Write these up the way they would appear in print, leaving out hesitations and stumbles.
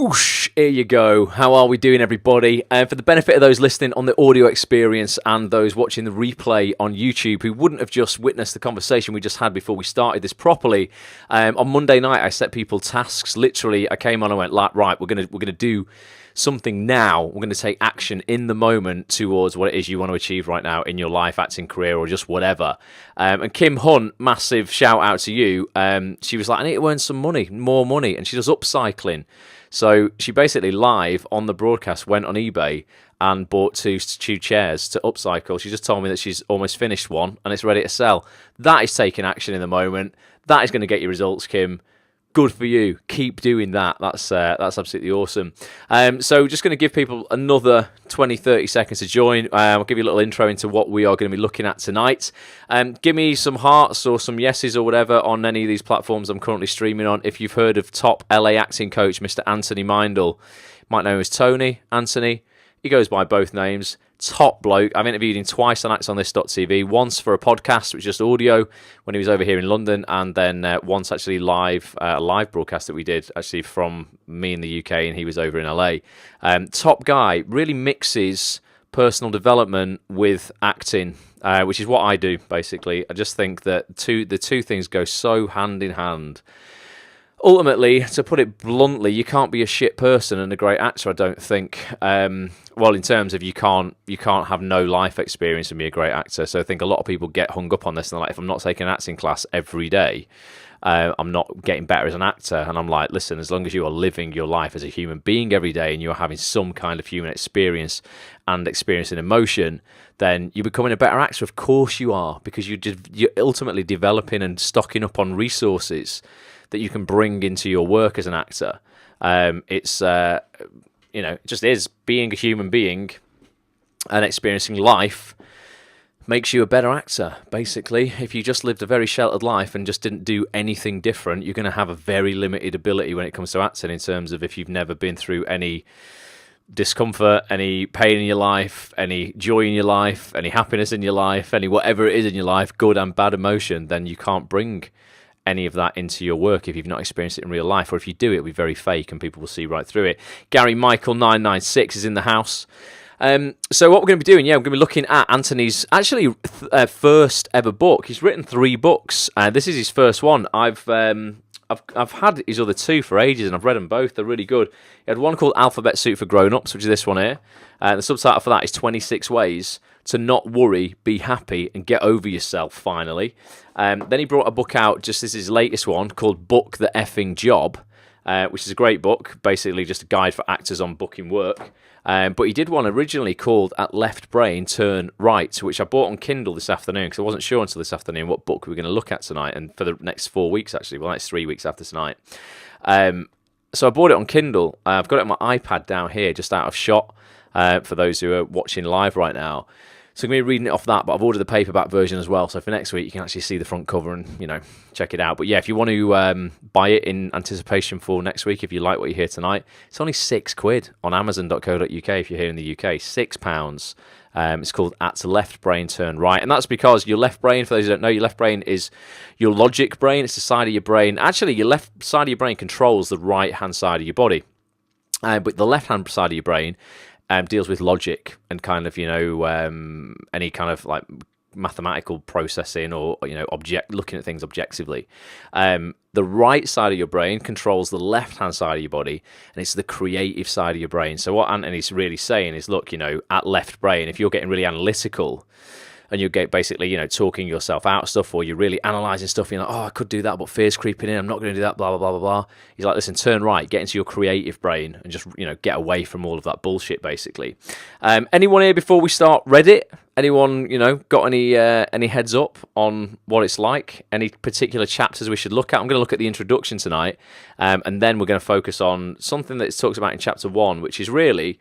Whoosh, here you go. How are we doing, everybody? For the benefit of those listening on the audio experience and those watching the replay on YouTube who wouldn't have just witnessed the conversation we just had before we started this properly, on Monday night I set people tasks. Literally, I came on and went, right, we're gonna do something now. We're going to take action in the moment towards what it is you want to achieve right now in your life, acting career, or just whatever. And Kim Hunt, massive shout out to you. She was like, I need to earn some money, more money, and she does upcycling. So she basically live on the broadcast went on eBay and bought two chairs to upcycle. She just told me that she's almost finished one and it's ready to sell. That is taking action in the moment. That is going to get you results, Kim. Good for you. Keep doing that. That's absolutely awesome. So just going to give people another 20, 30 seconds to join. I'll give you a little intro into what we are going to be looking at tonight. Give me some hearts or some yeses or whatever on any of these platforms I'm currently streaming on. If you've heard of top LA acting coach, Mr. Anthony Meindl, you might know him as Tony, Anthony. He goes by both names. Top bloke. I've interviewed him twice on actsonthis.tv. Once for a podcast, which was just audio, when he was over here in London, and then once actually live, a live broadcast that we did actually from me in the UK, and he was over in LA. Top guy. Really mixes personal development with acting, which is what I do, basically. I just think that the two things go so hand in hand. Ultimately, to put it bluntly, you can't be a shit person and a great actor, I don't think. Well, in terms of you can't have no life experience and be a great actor. So I think a lot of people get hung up on this, and they're like, if I'm not taking an acting class every day, I'm not getting better as an actor. And I'm like, listen, as long as you are living your life as a human being every day and you're having some kind of human experience and experiencing emotion, then you're becoming a better actor. Of course you are, because you're ultimately developing and stocking up on resources that you can bring into your work as an actor. It just is being a human being and experiencing life makes you a better actor, basically. If you just lived a very sheltered life and just didn't do anything different, you're going to have a very limited ability when it comes to acting, in terms of if you've never been through any discomfort, any pain in your life, any joy in your life, any happiness in your life, any whatever it is in your life, good and bad emotion, then you can't bring any of that into your work if you've not experienced it in real life, or if you do, it'll be very fake and people will see right through it. Gary Michael 996 is in the house. So what we're going to be doing, we're going to be looking at Anthony's actually first ever book. He's written 3 books. This is his first one. I've had his other 2 for ages, and I've read them both. They're really good. He had one called Alphabet Soup for Grown-Ups, which is this one here. The subtitle for that is 26 Ways to Not Worry, Be Happy, and Get Over Yourself, finally. Then he brought a book out, just as his latest one, called Book the Effing Job, which is a great book, basically just a guide for actors on booking work. But he did one originally called At Left Brain, Turn Right, which I bought on Kindle this afternoon, because I wasn't sure until this afternoon what book we were going to look at tonight, and for the next 4 weeks, actually. Well, next 3 weeks after tonight. So I bought it on Kindle. I've got it on my iPad down here, just out of shot, for those who are watching live right now. So I'm going to be reading it off that, but I've ordered the paperback version as well. So for next week, you can actually see the front cover and, check it out. But yeah, if you want to buy it in anticipation for next week, if you like what you hear tonight, it's only £6 on Amazon.co.uk if you're here in the UK, £6. It's called At Left Brain, Turn Right. And that's because your left brain, for those who don't know, your left brain is your logic brain. It's the side of your brain. Actually, your left side of your brain controls the right-hand side of your body. But the left-hand side of your brain deals with logic and kind of, any kind of like mathematical processing or, looking at things objectively. The right side of your brain controls the left-hand side of your body, and it's the creative side of your brain. So what Anthony's really saying is, look, at left brain, if you're getting really analytical and you get basically, talking yourself out of stuff, or you're really analysing stuff, you're like, oh, I could do that, but fear's creeping in, I'm not going to do that, blah, blah, blah, blah, blah. He's like, listen, turn right, get into your creative brain and just, get away from all of that bullshit, basically. Anyone here before we start read it? Anyone, got any heads up on what it's like? Any particular chapters we should look at? I'm going to look at the introduction tonight, and then we're going to focus on something that it talks about in chapter 1, which is really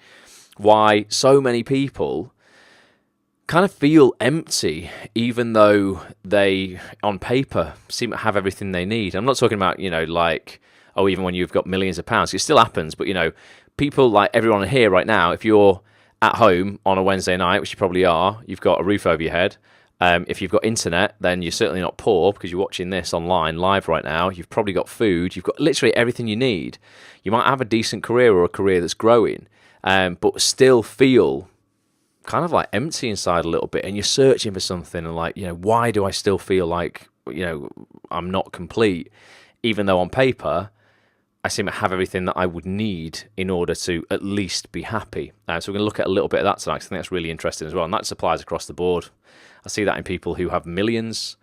why so many people kind of feel empty, even though they, on paper, seem to have everything they need. I'm not talking about, even when you've got millions of pounds. It still happens, but, people like everyone here right now, if you're at home on a Wednesday night, which you probably are, you've got a roof over your head, If you've got internet, then you're certainly not poor because you're watching this online live right now. You've probably got food. You've got literally everything you need. You might have a decent career or a career that's growing, but still feel kind of like empty inside a little bit, and you're searching for something, and like, why do I still feel like, I'm not complete, even though on paper I seem to have everything that I would need in order to at least be happy. So we're going to look at a little bit of that tonight, 'cause I think that's really interesting as well, and that applies across the board. I see that in people who have millions,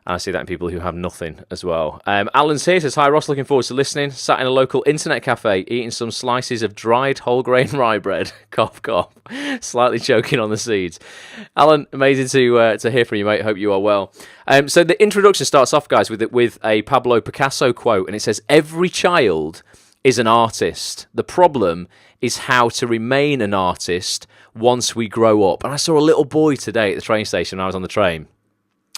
and I see that in people who have nothing as well. Alan's here, says, hi Ross, looking forward to listening. Sat in a local internet cafe, eating some slices of dried whole grain rye bread. Cough, cough. Slightly choking on the seeds. Alan, amazing to hear from you, mate. Hope you are well. So the introduction starts off, guys, with a Pablo Picasso quote, and it says, every child is an artist. The problem is how to remain an artist once we grow up. And I saw a little boy today at the train station when I was on the train.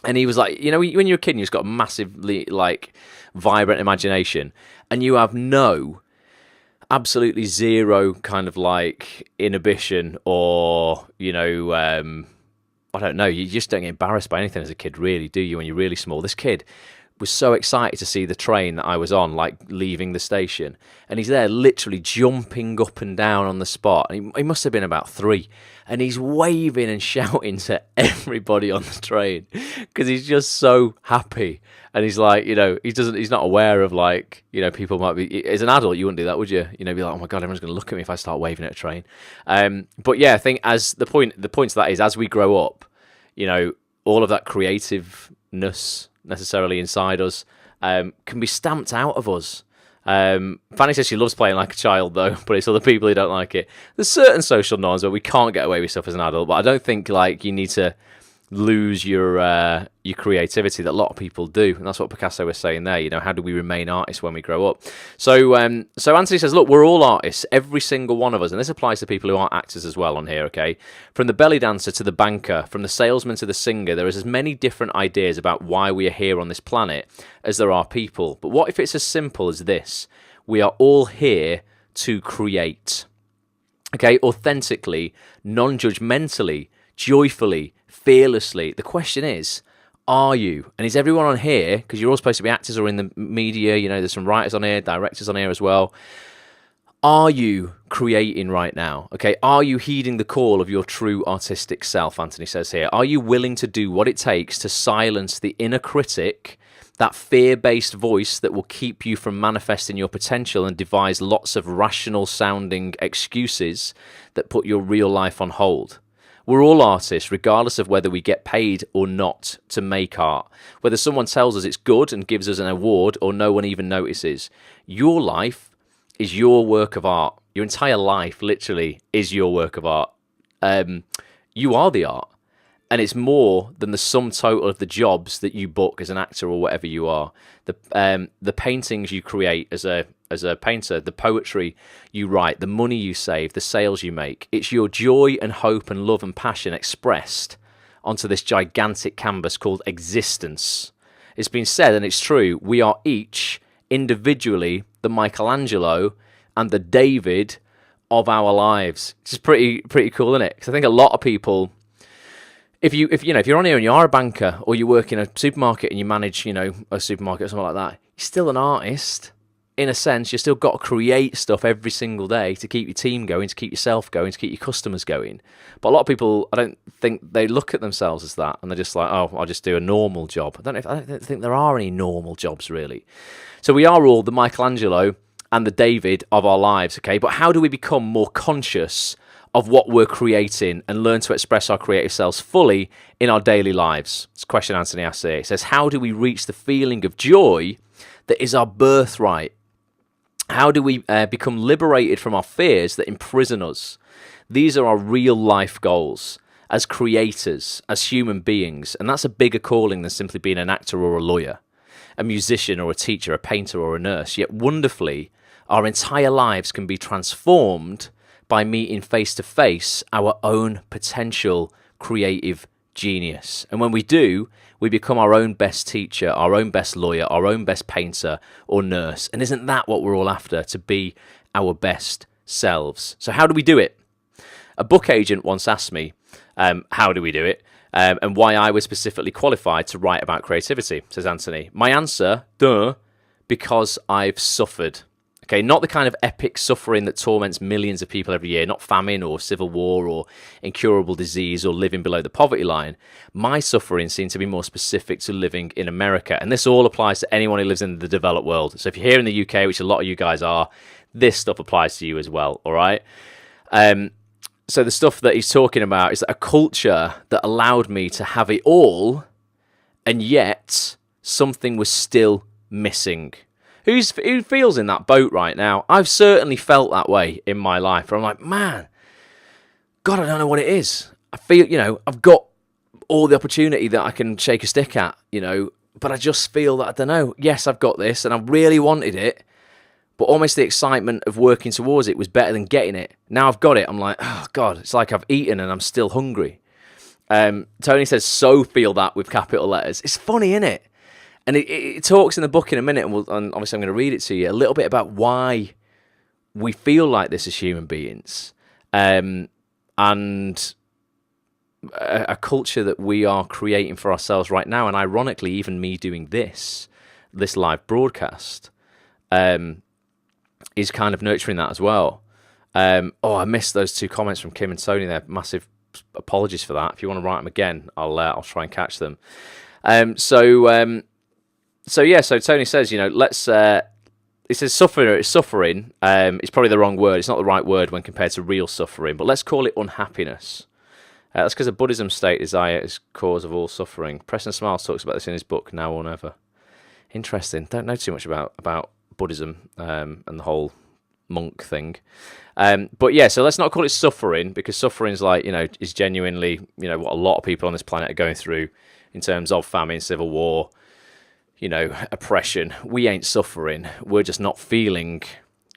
And he was like, when you're a kid, you've just got a massively, like, vibrant imagination. And you have absolutely zero kind of, like, inhibition or, I don't know. You just don't get embarrassed by anything as a kid, really, do you, when you're really small? This kid was so excited to see the train that I was on, like, leaving the station. And he's there literally jumping up and down on the spot. And he must have been about 3. And he's waving and shouting to everybody on the train because he's just so happy. And he's like, he's not aware of, like, people might be, as an adult, you wouldn't do that, would you? Be like, oh my God, everyone's going to look at me if I start waving at a train. But yeah, I think as the point to that is, as we grow up, all of that creativeness necessarily inside us can be stamped out of us. Fanny says she loves playing like a child, though, but it's other people who don't like it. There's certain social norms where we can't get away with stuff as an adult, but I don't think, like, you need to lose your creativity that a lot of people do, and that's what Picasso was saying there. How do we remain artists when we grow up? So Anthony says, look, we're all artists, every single one of us, and this applies to people who aren't actors as well on here, okay? From the belly dancer to the banker, from the salesman to the singer, there is as many different ideas about why we are here on this planet as there are people. But what if it's as simple as this? We are all here to create, okay? Authentically, non-judgmentally, joyfully, fearlessly. The question is, are you? And is everyone on here, because you're all supposed to be actors or in the media, there's some writers on here, directors on here as well. Are you creating right now? Okay, are you heeding the call of your true artistic self, Anthony says here? Are you willing to do what it takes to silence the inner critic, that fear-based voice that will keep you from manifesting your potential and devise lots of rational-sounding excuses that put your real life on hold? We're all artists, regardless of whether we get paid or not to make art. Whether someone tells us it's good and gives us an award or no one even notices. Your life is your work of art. Your entire life, literally, is your work of art. You are the art. And it's more than the sum total of the jobs that you book as an actor or whatever you are. The paintings you create as a painter, the poetry you write, the money you save, the sales you make. It's your joy and hope and love and passion expressed onto this gigantic canvas called existence. It's been said, and it's true, we are each individually the Michelangelo and the David of our lives. It's just pretty cool, isn't it? Because I think a lot of people, if you're on here and you are a banker or you work in a supermarket and you manage, a supermarket or something like that, you're still an artist. In a sense, you've still got to create stuff every single day to keep your team going, to keep yourself going, to keep your customers going. But a lot of people, I don't think they look at themselves as that, and they're just like, oh, I'll just do a normal job. I don't think there are any normal jobs, really. So we are all the Michelangelo and the David of our lives, okay? But how do we become more conscious of what we're creating and learn to express our creative selves fully in our daily lives? It's a question Anthony asks here. It says, how do we reach the feeling of joy that is our birthright? How do we become liberated from our fears that imprison us? These are our real life goals as creators, as human beings, and that's a bigger calling than simply being an actor or a lawyer, a musician or a teacher, a painter or a nurse. Yet wonderfully, our entire lives can be transformed by meeting face to face our own potential creative genius. And when we do, we become our own best teacher, our own best lawyer, our own best painter or nurse. And isn't that what we're all after, to be our best selves? So how do we do it? A book agent once asked me, how do we do it? and why I was specifically qualified to write about creativity, says Anthony. My answer, because I've suffered. Okay, not the kind of epic suffering that torments millions of people every year, not famine or civil war or incurable disease or living below the poverty line. My suffering seems to be more specific to living in America, and this all applies to anyone who lives in the developed world. So if you're here in the UK, which a lot of you guys are, this stuff applies to you as well, all right? So the stuff that he's talking about is that a culture that allowed me to have it all, and yet something was still missing. Who feels in that boat right now? I've certainly felt that way in my life, where I'm like, man, God, I don't know what it is. I feel, I've got all the opportunity that I can shake a stick at, but I just feel that, I don't know, yes, I've got this, and I really wanted it, but almost the excitement of working towards it was better than getting it. Now I've got it, I'm like, oh, God, it's like I've eaten and I'm still hungry. Tony says, so feel that with capital letters. It's funny, isn't it? And it talks in the book in a minute, and obviously I'm going to read it to you, a little bit about why we feel like this as human beings, and a culture that we are creating for ourselves right now. And ironically, even me doing this live broadcast, is kind of nurturing that as well. I missed those 2 comments from Kim and Tony there. Massive apologies for that. If you want to write them again, I'll try and catch them. So Tony says, he says suffering is probably the wrong word. It's not the right word when compared to real suffering, but let's call it unhappiness. That's because a Buddhism state desire is cause of all suffering. Preston Smiles talks about this in his book, Now or Never. Interesting. Don't know too much about Buddhism and the whole monk thing. But yeah, so let's not call it suffering, because suffering is like, is genuinely, what a lot of people on this planet are going through in terms of famine, civil war, oppression. We ain't suffering. We're just not feeling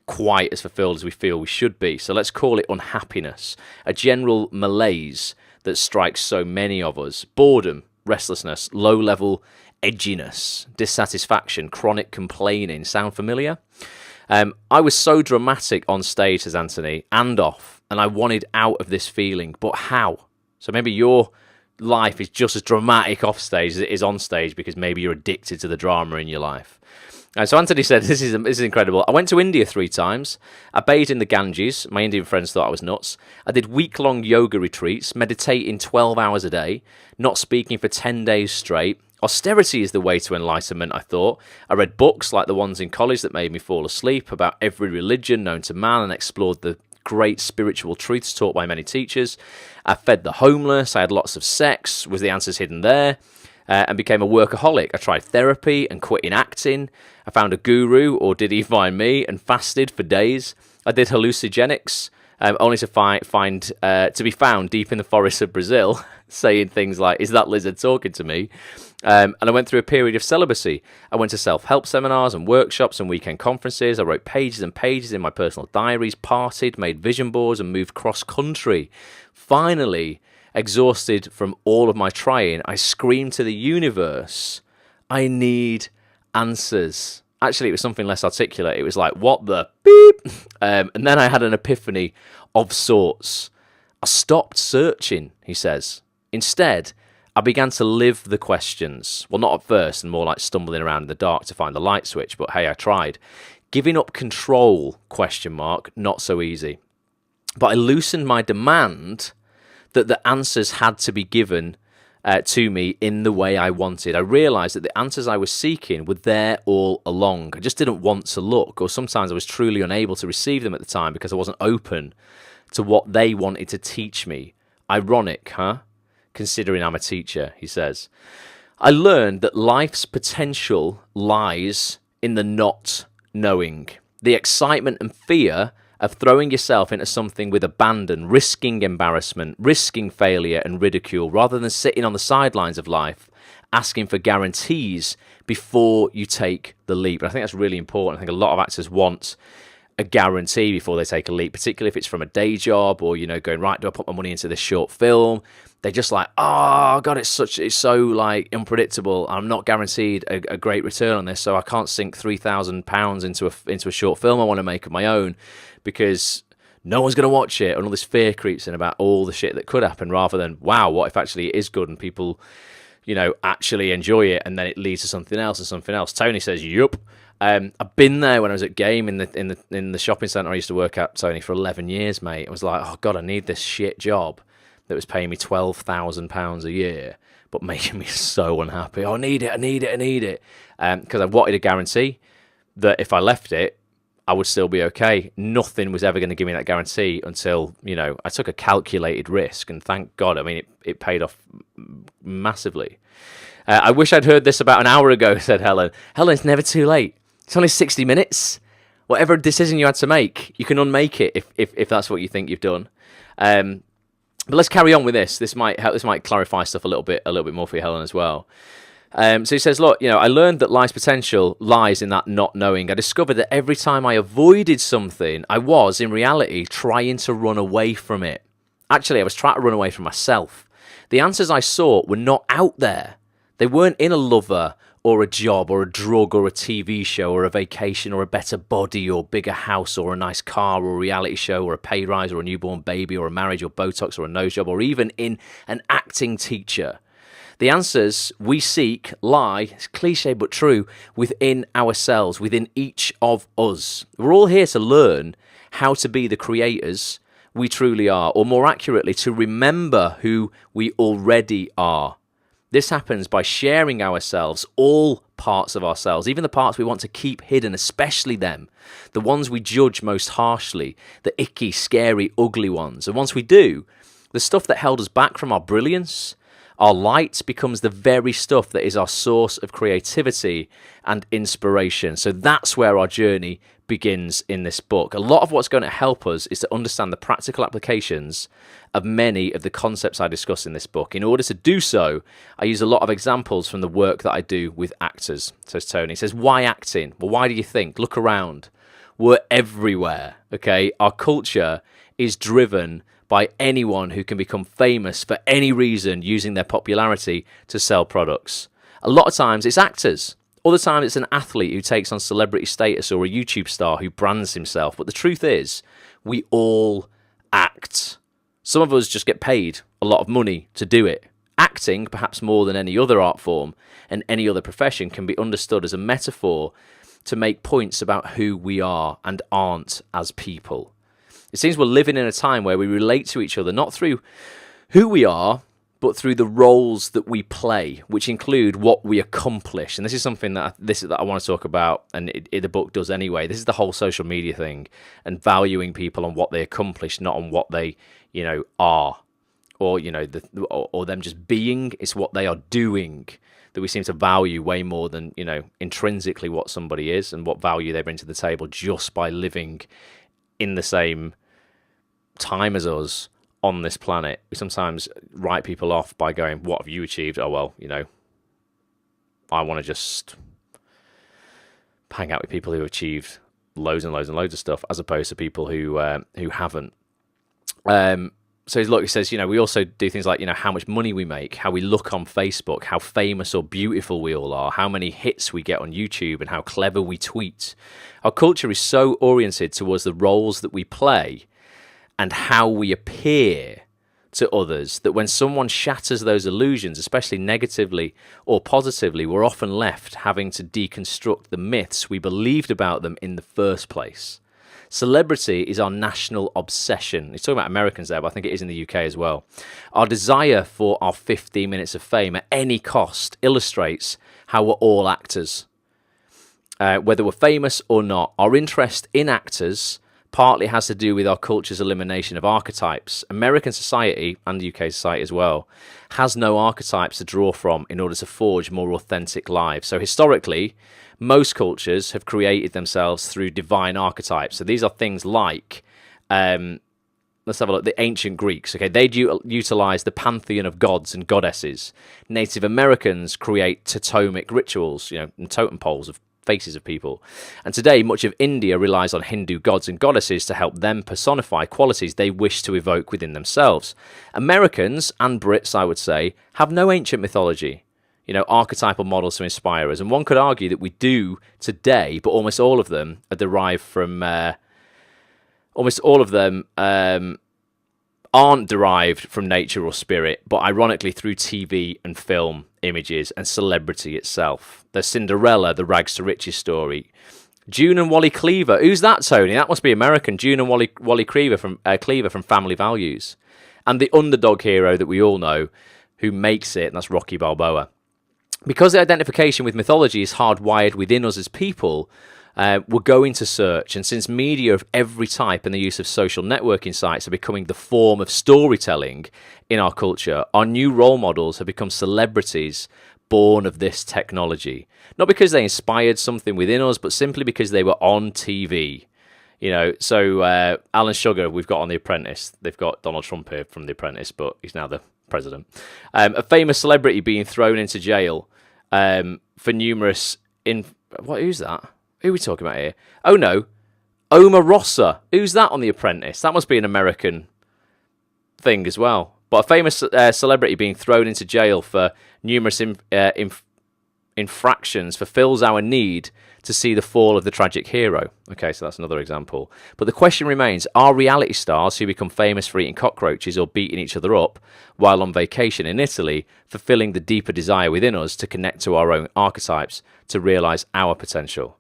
quite as fulfilled as we feel we should be. So let's call it unhappiness, a general malaise that strikes so many of us. Boredom, restlessness, low-level edginess, dissatisfaction, chronic complaining. Sound familiar? I was so dramatic on stage, says Anthony, and off, and I wanted out of this feeling. But how? So maybe your life is just as dramatic off stage as it is on stage, because maybe you're addicted to the drama in your life. So Anthony said, this is incredible. I went to India 3 times. I bathed in the Ganges. My Indian friends thought I was nuts. I did week-long yoga retreats, meditating 12 hours a day, not speaking for 10 days straight. Austerity is the way to enlightenment, I thought. I read books like the ones in college that made me fall asleep about every religion known to man, and explored the great spiritual truths taught by many teachers. I fed the homeless. I had lots of sex. Was the answers hidden there? And became a workaholic. I tried therapy and quitting acting. I found a guru, or did he find me, and fasted for days. I did hallucinogenics, only to be found deep in the forests of Brazil, saying things like, is that lizard talking to me? And I went through a period of celibacy. I went to self-help seminars and workshops and weekend conferences. I wrote pages and pages in my personal diaries, partied, made vision boards, and moved cross-country. Finally, exhausted from all of my trying, I screamed to the universe, I need answers. Actually, it was something less articulate. It was like, what the beep? And then I had an epiphany of sorts. I stopped searching, he says. Instead, I began to live the questions. Well, not at first, and more like stumbling around in the dark to find the light switch, but hey, I tried. Giving up control, ? Not so easy. But I loosened my demand that the answers had to be given to me in the way I wanted. I realised that the answers I was seeking were there all along. I just didn't want to look, or sometimes I was truly unable to receive them at the time because I wasn't open to what they wanted to teach me. Ironic, huh? Considering I'm a teacher, he says. I learned that life's potential lies in the not knowing. The excitement and fear of throwing yourself into something with abandon, risking embarrassment, risking failure and ridicule, rather than sitting on the sidelines of life, asking for guarantees before you take the leap. And I think that's really important. I think a lot of actors want a guarantee before they take a leap, particularly if it's from a day job or, going, right, do I put my money into this short film? They're just like, oh, God, it's so like unpredictable. I'm not guaranteed a great return on this, so I can't sink £3,000 into a short film I want to make of my own, because no one's going to watch it, and all this fear creeps in about all the shit that could happen, rather than, wow, what if actually it is good and people, actually enjoy it, and then it leads to something else and something else. Tony says, yup. I've been there when I was at Game in the shopping centre I used to work at, Tony, for 11 years, mate. I was like, oh God, I need this shit job that was paying me £12,000 a year, but making me so unhappy. Oh, I need it. Because I wanted a guarantee that if I left it, I would still be okay. Nothing was ever going to give me that guarantee until, I took a calculated risk, and thank God, I mean, it paid off massively. I wish I'd heard this about an hour ago, said Helen. Helen, it's never too late. It's only 60 minutes. Whatever decision you had to make, you can unmake it if that's what you think you've done. But let's carry on with this. This might clarify stuff a little bit more for you, Helen, as well. So he says, look, I learned that life's potential lies in that not knowing. I discovered that every time I avoided something, I was, in reality, trying to run away from it. Actually, I was trying to run away from myself. The answers I sought were not out there. They weren't in a lover or a job or a drug or a TV show or a vacation or a better body or bigger house or a nice car or a reality show or a pay rise or a newborn baby or a marriage or Botox or a nose job or even in an acting teacher. The answers we seek lie, it's cliche but true, within ourselves, within each of us. We're all here to learn how to be the creators we truly are, or more accurately, to remember who we already are. This happens by sharing ourselves, all parts of ourselves, even the parts we want to keep hidden, especially them, the ones we judge most harshly, the icky, scary, ugly ones. And once we do, the stuff that held us back from our brilliance, our light, becomes the very stuff that is our source of creativity and inspiration. So that's where our journey begins in this book. A lot of what's going to help us is to understand the practical applications of many of the concepts I discuss in this book. In order to do so, I use a lot of examples from the work that I do with actors, says Tony. He says, why acting? Well, why do you think? Look around. We're everywhere, okay? Our culture is driven by anyone who can become famous for any reason using their popularity to sell products. A lot of times it's actors. Other times it's an athlete who takes on celebrity status or a YouTube star who brands himself. But the truth is, we all act. Some of us just get paid a lot of money to do it. Acting, perhaps more than any other art form and any other profession, can be understood as a metaphor to make points about who we are and aren't as people. It seems we're living in a time where we relate to each other not through who we are, but through the roles that we play, which include what we accomplish. And this is something that I want to talk about, and the book does anyway. This is the whole social media thing and valuing people on what they accomplish, not on what they, are, or or them just being. It's what they are doing that we seem to value way more than intrinsically what somebody is and what value they bring to the table just by living in the same time as us on this planet. We sometimes write people off by going, what have you achieved? Oh, well, I want to just hang out with people who have achieved loads and loads and loads of stuff, as opposed to people who haven't. So he says, we also do things like, how much money we make, how we look on Facebook, how famous or beautiful we all are, how many hits we get on YouTube, and how clever we tweet. Our culture is so oriented towards the roles that we play and how we appear to others that when someone shatters those illusions, especially negatively or positively, we're often left having to deconstruct the myths we believed about them in the first place. Celebrity is our national obsession. He's talking about Americans there, but I think it is in the UK as well. Our desire for our 15 minutes of fame at any cost illustrates how we're all actors. Whether we're famous or not, our interest in actors partly has to do with our culture's elimination of archetypes. American society, and UK society as well, has no archetypes to draw from in order to forge more authentic lives. So historically, most cultures have created themselves through divine archetypes. So these are things like, let's have a look, the ancient Greeks. Okay, they'd utilize the pantheon of gods and goddesses. Native Americans create totemic rituals, and totem poles of faces of people. And today, much of India relies on Hindu gods and goddesses to help them personify qualities they wish to evoke within themselves. Americans, and Brits, I would say, have no ancient mythology, archetypal models to inspire us. And one could argue that we do today, but almost all of them are derived from almost all of them aren't derived from nature or spirit, but ironically through TV and film images and celebrity itself. There's Cinderella, the rags to riches story. June and Wally Cleaver. Who's that, Tony? That must be American. June and Wally Cleaver from Family Values. And the underdog hero that we all know who makes it, and that's Rocky Balboa. Because the identification with mythology is hardwired within us as people, we're going to search. And since media of every type and the use of social networking sites are becoming the form of storytelling in our culture, our new role models have become celebrities born of this technology. Not because they inspired something within us, but simply because they were on TV. You know, so Alan Sugar, we've got on The Apprentice. They've got Donald Trump here from The Apprentice, but he's now the president. A famous celebrity being thrown into jail for numerous... Who's that? Who are we talking about here? Oh, no. Omarosa. Who's that on The Apprentice? That must be an American thing as well. But a famous celebrity being thrown into jail for numerous infractions fulfills our need to see the fall of the tragic hero. Okay, so that's another example. But the question remains, are reality stars who become famous for eating cockroaches or beating each other up while on vacation in Italy fulfilling the deeper desire within us to connect to our own archetypes, to realise our potential?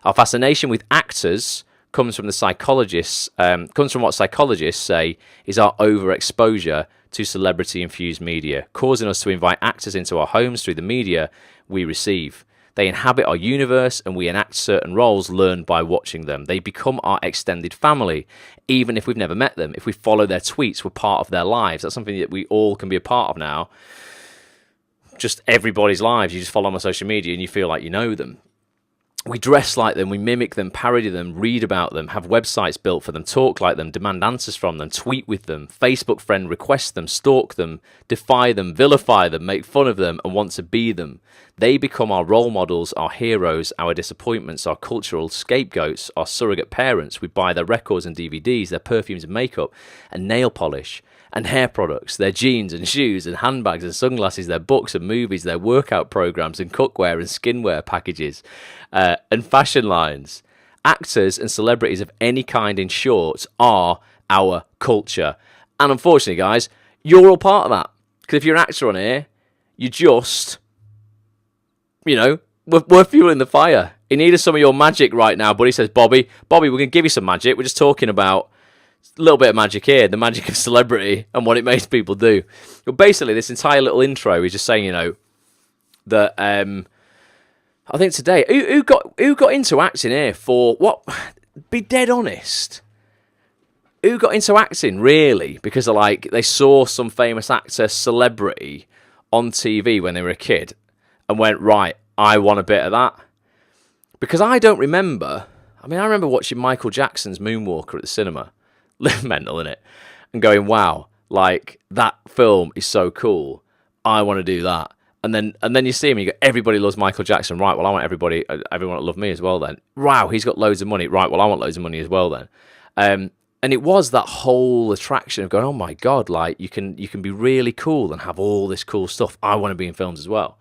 Our fascination with actors comes from what psychologists say is our overexposure to celebrity-infused media, causing us to invite actors into our homes through the media we receive. They inhabit our universe and we enact certain roles learned by watching them. They become our extended family, even if we've never met them. If we follow their tweets, we're part of their lives. That's something that we all can be a part of now. Just everybody's lives. You just follow them on social media and you feel like you know them. We dress like them, we mimic them, parody them, read about them, have websites built for them, talk like them, demand answers from them, tweet with them, Facebook friend request them, stalk them, defy them, vilify them, make fun of them, and want to be them. They become our role models, our heroes, our disappointments, our cultural scapegoats, our surrogate parents. We buy their records and DVDs, their perfumes and makeup, and nail polish, and hair products, their jeans and shoes and handbags and sunglasses, their books and movies, their workout programs and cookware and skinwear packages, and fashion lines. Actors and celebrities of any kind, in short, are our culture. And unfortunately, guys, you're all part of that. Because if you're an actor on here, you just, we're fueling the fire. He needed some of your magic right now, buddy, says Bobby. Bobby, we're going to give you some magic. We're just talking about a little bit of magic here, the magic of celebrity and what it makes people do. But basically, this entire little intro is just saying, that I think today, who got into acting here for what? Be dead honest. Who got into acting really because they saw some famous actor, celebrity on TV when they were a kid and went, right, I want a bit of that. Because I don't remember. I remember watching Michael Jackson's Moonwalker at the cinema. Meindl, innit? And going, wow, that film is so cool. I want to do that. And then you see him, and you go, everybody loves Michael Jackson. Right, well, I want everyone to love me as well then. Wow, he's got loads of money. Right, well, I want loads of money as well then. And it was that whole attraction of going, oh my God, you can be really cool and have all this cool stuff. I want to be in films as well.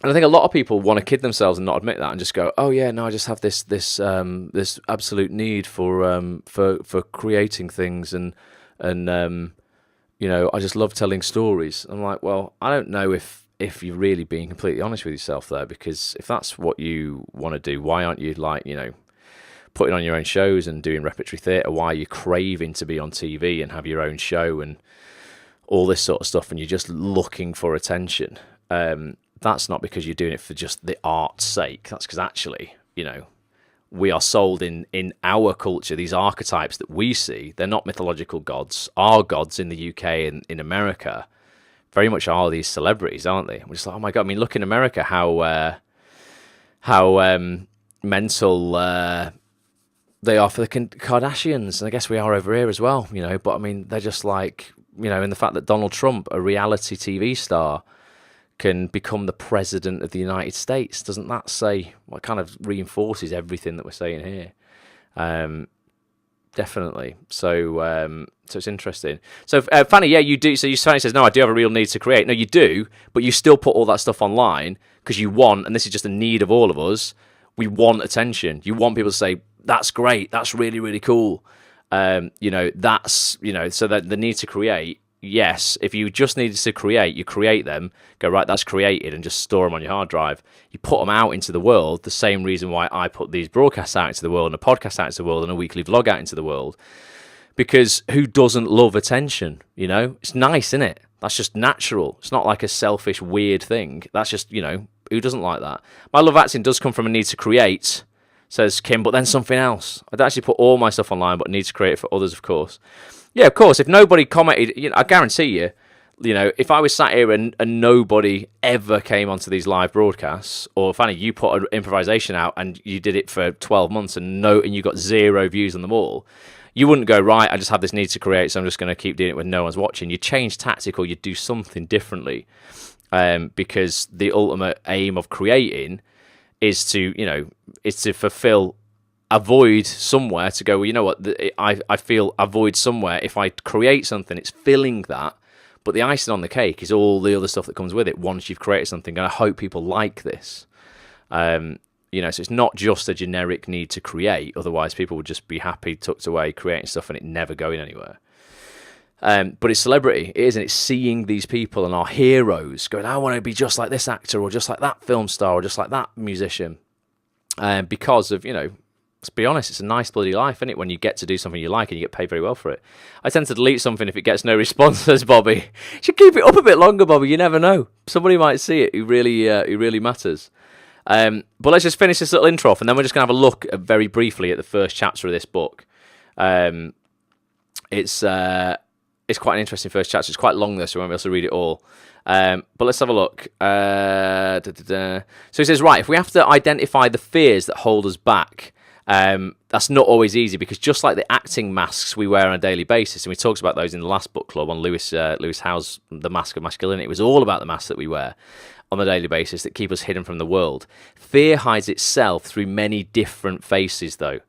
And I think a lot of people want to kid themselves and not admit that and just go, oh yeah, no, I just have this absolute need for creating things and I just love telling stories. I'm like, well, I don't know if you're really being completely honest with yourself there, because if that's what you want to do, why aren't you putting on your own shows and doing repertory theatre? Why are you craving to be on TV and have your own show and all this sort of stuff, and you're just looking for attention? That's not because you're doing it for just the art's sake. That's because actually, we are sold in our culture, these archetypes that we see, they're not mythological gods. Our gods in the UK and in America very much are these celebrities, aren't they? We're just like, oh my God, look in America how mental they are for the Kardashians. And I guess we are over here as well, but they're just in the fact that Donald Trump, a reality TV star, can become the president of the United States. Doesn't that say what kind of reinforces everything that we're saying here? Definitely. So it's interesting. So Fanny, yeah, you do. So Fanny says, no, I do have a real need to create. No, you do, but you still put all that stuff online because you want, and this is just a need of all of us. We want attention. You want people to say, That's great. That's really, really cool. That's, so that the need to create, yes, if you just needed to create, you create them, go, right, that's created, and just store them on your hard drive. You put them out into the world, the same reason why I put these broadcasts out into the world, and a podcast out into the world, and a weekly vlog out into the world. Because who doesn't love attention? It's nice, isn't it? That's just natural. It's not like a selfish, weird thing. That's just, who doesn't like that? My love acting does come from a need to create, says Kim, but then something else. I'd actually put all my stuff online, but need to create it for others, of course. Yeah, of course. If nobody commented, I guarantee you, if I was sat here and nobody ever came onto these live broadcasts, or Fanny, you put an improvisation out and you did it for 12 months and you got 0 views on them all, you wouldn't go, right, I just have this need to create, so I'm just going to keep doing it when no one's watching. You change tactic, or you do something differently, because the ultimate aim of creating is to fulfill a void somewhere, to go, well, you know what, I feel a void somewhere. If I create something, it's filling that, but the icing on the cake is all the other stuff that comes with it once you've created something, and I hope people like this. So it's not just a generic need to create, otherwise people would just be happy tucked away creating stuff and it never going anywhere. But it's celebrity, isn't it? It's seeing these people and our heroes going, I want to be just like this actor, or just like that film star, or just like that musician. Because of, let's be honest, it's a nice bloody life, isn't it, when you get to do something you like and you get paid very well for it. I tend to delete something if it gets no response, says Bobby. You should keep it up a bit longer, Bobby. You never know. Somebody might see it who really matters. But let's just finish this little intro off, and then we're just going to have a look very briefly at the first chapter of this book. It's quite an interesting first chapter. It's quite long, though, so we won't be able to read it all. But let's have a look. So he says, right, if we have to identify the fears that hold us back, that's not always easy, because just like the acting masks we wear on a daily basis, and we talked about those in the last book club on Lewis Howe's The Mask of Masculinity, it was all about the masks that we wear on a daily basis that keep us hidden from the world. Fear hides itself through many different faces, though.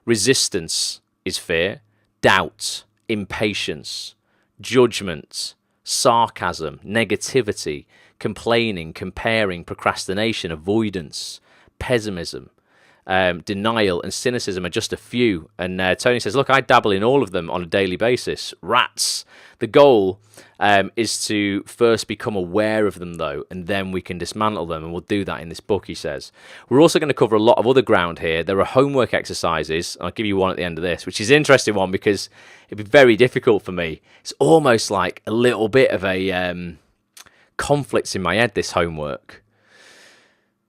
Resistance is fear, doubt, impatience, judgment, sarcasm, negativity, complaining, comparing, procrastination, avoidance, pessimism, denial, and cynicism are just a few. And Tony says, look, I dabble in all of them on a daily basis. Rats. The goal is to first become aware of them, though, and then we can dismantle them, and we'll do that in this book, he says. We're also going to cover a lot of other ground here. There are homework exercises. I'll give you one at the end of this, which is an interesting one because it'd be very difficult for me. It's almost like a little bit of a conflict in my head, this homework,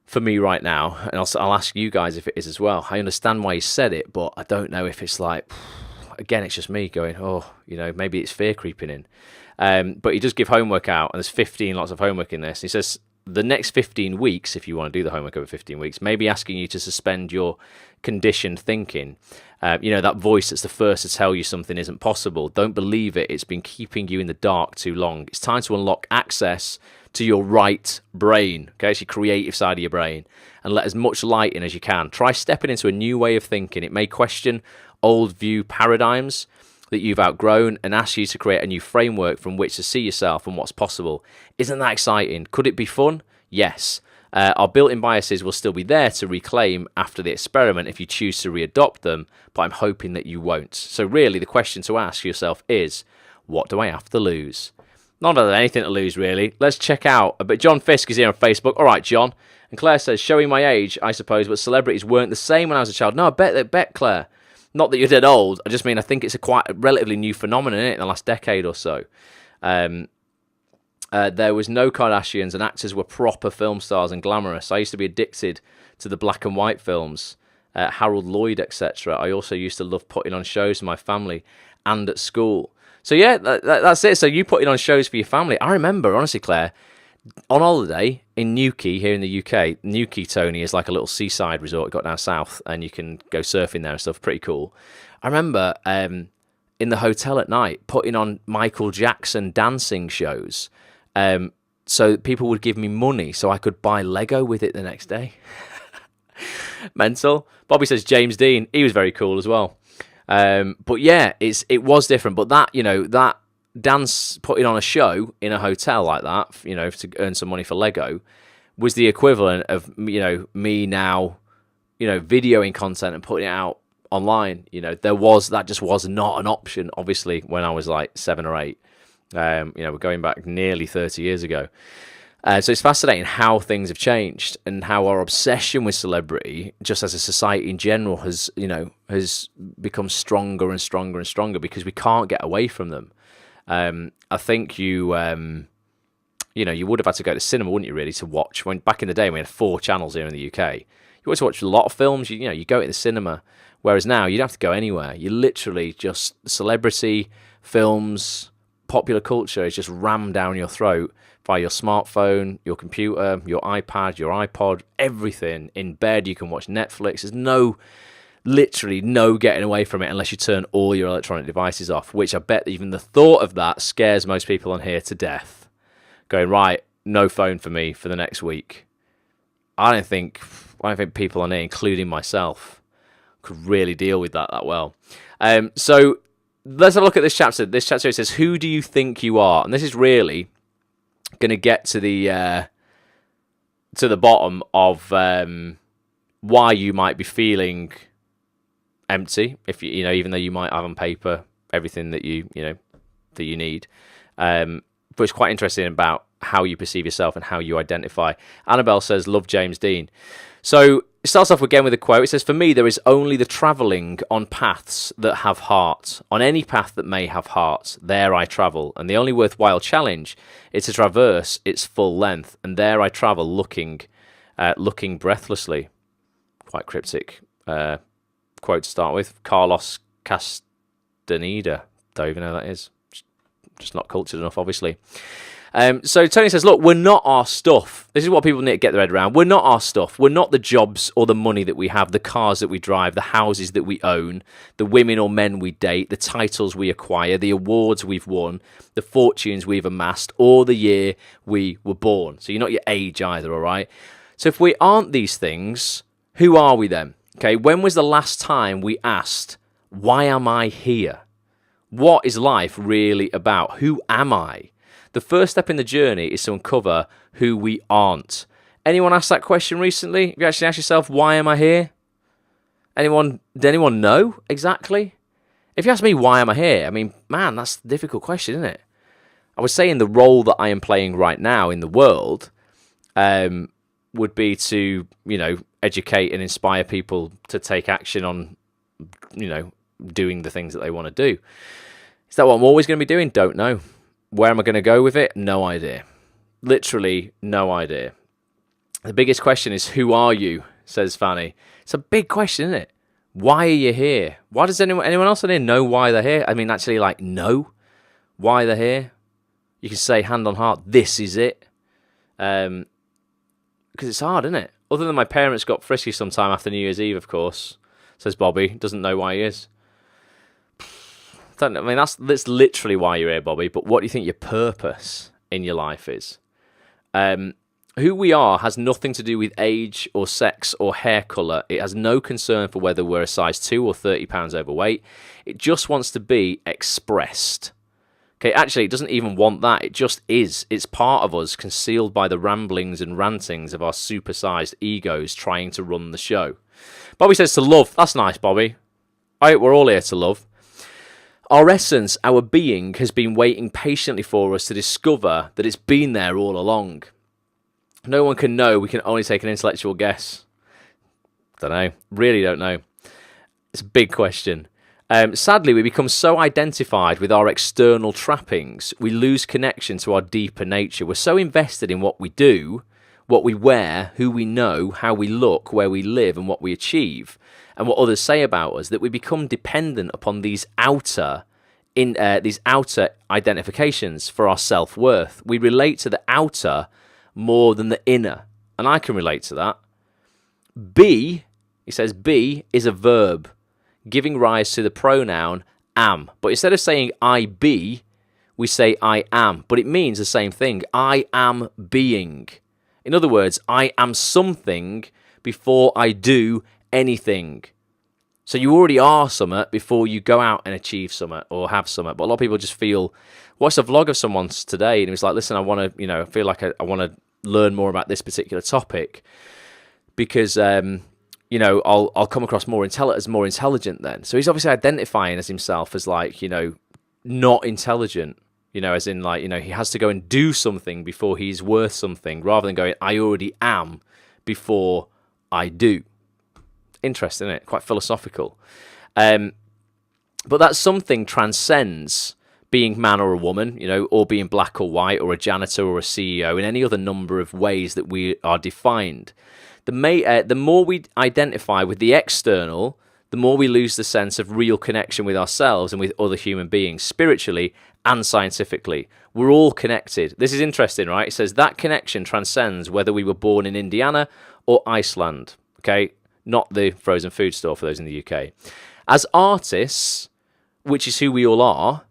for me right now, and I'll ask you guys if it is as well. I understand why he said it, but I don't know if it's like, again, it's just me going, maybe it's fear creeping in. But he does give homework out, and there's 15 lots of homework in this. He says the next 15 weeks, if you want to do the homework over 15 weeks, maybe asking you to suspend your conditioned thinking. That voice that's the first to tell you something isn't possible. Don't believe it. It's been keeping you in the dark too long. It's time to unlock access to your right brain, okay? It's your creative side of your brain, and let as much light in as you can. Try stepping into a new way of thinking. It may question old view paradigms that you've outgrown and ask you to create a new framework from which to see yourself and what's possible. Isn't that exciting? Could it be fun? Yes. Our built-in biases will still be there to reclaim after the experiment if you choose to readopt them, but I'm hoping that you won't. So really, the question to ask yourself is, what do I have to lose? Not that there's anything to lose, really. Let's check out. But John Fisk is here on Facebook. All right, John. And Claire says, showing my age, I suppose, but celebrities weren't the same when I was a child. No, I bet, Claire. Not that you're dead old. I just mean I think it's a relatively new phenomenon, isn't it, in the last decade or so. There was no Kardashians, and actors were proper film stars and glamorous. I used to be addicted to the black and white films, Harold Lloyd, etc. I also used to love putting on shows for my family and at school. So yeah, that's it. So you putting on shows for your family. I remember, honestly, Claire, on holiday in Newquay here in the UK. Newquay, Tony, is like a little seaside resort got down south, and you can go surfing there and stuff. Pretty cool. I remember in the hotel at night putting on Michael Jackson dancing shows. So people would give me money so I could buy Lego with it the next day. Mental. Bobby says James Dean. He was very cool as well. But yeah, it was different. But that dance, putting on a show in a hotel like that, to earn some money for Lego, was the equivalent of me now, videoing content and putting it out online. You know, that just was not an option, obviously, when I was like 7 or 8. You know, we're going back nearly 30 years ago. So it's fascinating how things have changed and how our obsession with celebrity, just as a society in general, has become stronger and stronger and stronger because we can't get away from them. I think you know, you would have had to go to cinema, wouldn't you, really, to watch. When back in the day, we had 4 channels here in the UK. You always watch a lot of films. You know, you go to the cinema, whereas now you don't have to go anywhere. You literally just celebrity films, popular culture is just rammed down your throat via your smartphone, your computer, your iPad, your iPod, everything. In bed, you can watch Netflix. There's literally no getting away from it unless you turn all your electronic devices off, which I bet even the thought of that scares most people on here to death. Going, right, no phone for me for the next week. I don't think people on here, including myself, could really deal with that well. So let's have a look at this chapter. This chapter, it says, who do you think you are? And this is really going to get to the bottom of why you might be feeling empty, if you know, even though you might have on paper everything that you need. But it's quite interesting about how you perceive yourself and how you identify. Annabelle says, love James Dean. So it starts off again with a quote. It says, for me, there is only the travelling on paths that have heart. On any path that may have heart, there I travel. And the only worthwhile challenge is to traverse its full length. And there I travel looking breathlessly. Quite cryptic quote to start with. Carlos Castaneda. Don't even know who that is. Just not cultured enough, obviously. So Tony says, look, we're not our stuff. This is what people need to get their head around. We're not our stuff. We're not the jobs or the money that we have, the cars that we drive, the houses that we own, the women or men we date, the titles we acquire, the awards we've won, the fortunes we've amassed, or the year we were born. So you're not your age either, all right? So if we aren't these things, who are we then? Okay, when was the last time we asked, why am I here? What is life really about? Who am I? The first step in the journey is to uncover who we aren't. Anyone asked that question recently? Have you actually asked yourself, why am I here? Did anyone know exactly? If you ask me, why am I here? I mean, man, that's a difficult question, isn't it? I was saying the role that I am playing right now in the world would be to, educate and inspire people to take action on, doing the things that they want to do. Is that what I'm always going to be doing? Don't know. Where am I going to go with it? No idea. Literally no idea. The biggest question is, who are you? Says Fanny. It's a big question, isn't it? Why are you here? Why does anyone else in here know why they're here? I mean, actually, know why they're here. You can say, hand on heart, this is it. Because it's hard, isn't it? Other than my parents got frisky sometime after New Year's Eve, of course, says Bobby. Doesn't know why he is. That's literally why you're here, Bobby. But what do you think your purpose in your life is? Who we are has nothing to do with age or sex or hair colour. It has no concern for whether we're a size 2 or 30 pounds overweight. It just wants to be expressed. Okay, actually, it doesn't even want that. It just is. It's part of us, concealed by the ramblings and rantings of our supersized egos trying to run the show. Bobby says to love. That's nice, Bobby. We're all here to love. Our essence, our being, has been waiting patiently for us to discover that it's been there all along. No one can know. We can only take an intellectual guess. Don't know. Really don't know. It's a big question. Sadly, we become so identified with our external trappings, we lose connection to our deeper nature. We're so invested in what we do, what we wear, who we know, how we look, where we live, and what we achieve, and what others say about us, that we become dependent upon these outer identifications for our self-worth. We relate to the outer more than the inner, and I can relate to that. Be, he says, be is a verb, giving rise to the pronoun am. But instead of saying I be, we say I am. But it means the same thing. I am being. In other words, I am something before I do anything. So you already are something before you go out and achieve something or have something. But a lot of people just feel, watched a vlog of someone's today and it was like, listen, I want to, I feel like I want to learn more about this particular topic because, I'll come across as more intelligent then. So he's obviously identifying as himself as like, not intelligent, as in like, he has to go and do something before he's worth something, rather than going, I already am before I do. Interesting, isn't it? Quite philosophical. But that something transcends being man or a woman, or being black or white, or a janitor or a CEO, in any other number of ways that we are defined. The more we identify with the external, the more we lose the sense of real connection with ourselves and with other human beings, spiritually and scientifically. We're all connected. This is interesting, right? It says that connection transcends whether we were born in Indiana or Iceland, okay? Not the frozen food store for those in the UK. As artists, which is who we all are,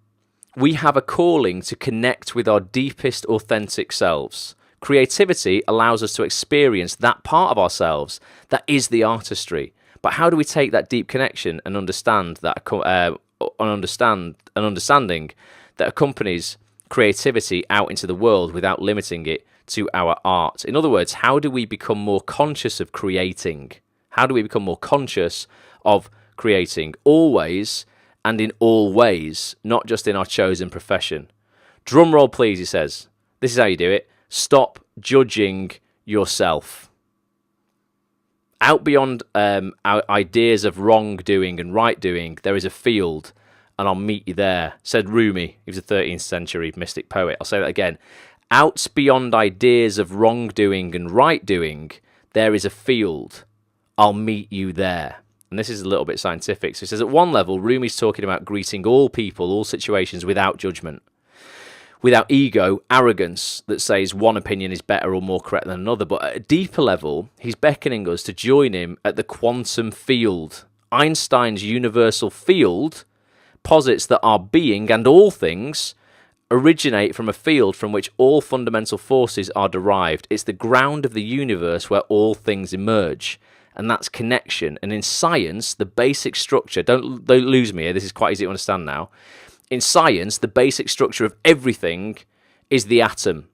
we have a calling to connect with our deepest authentic selves. Creativity allows us to experience that part of ourselves that is the artistry. But how do we take that deep connection and understand that understanding that accompanies creativity out into the world without limiting it to our art? In other words, how do we become more conscious of creating? How do we become more conscious of creating always and in all ways, not just in our chosen profession? Drum roll, please, he says. This is how you do it. Stop judging yourself. Out beyond our ideas of wrongdoing and right doing, there is a field, and I'll meet you there, said Rumi. He was a 13th century mystic poet. I'll say that again. Out beyond ideas of wrongdoing and right doing, there is a field. I'll meet you there. And this is a little bit scientific. So he says, at one level, Rumi's talking about greeting all people, all situations without judgment, without ego, arrogance that says one opinion is better or more correct than another. But at a deeper level, he's beckoning us to join him at the quantum field. Einstein's universal field posits that our being and all things originate from a field from which all fundamental forces are derived. It's the ground of the universe where all things emerge. And that's connection. And in science, the basic structure, don't lose me here, this is quite easy to understand now. In science, the basic structure of everything is the atom.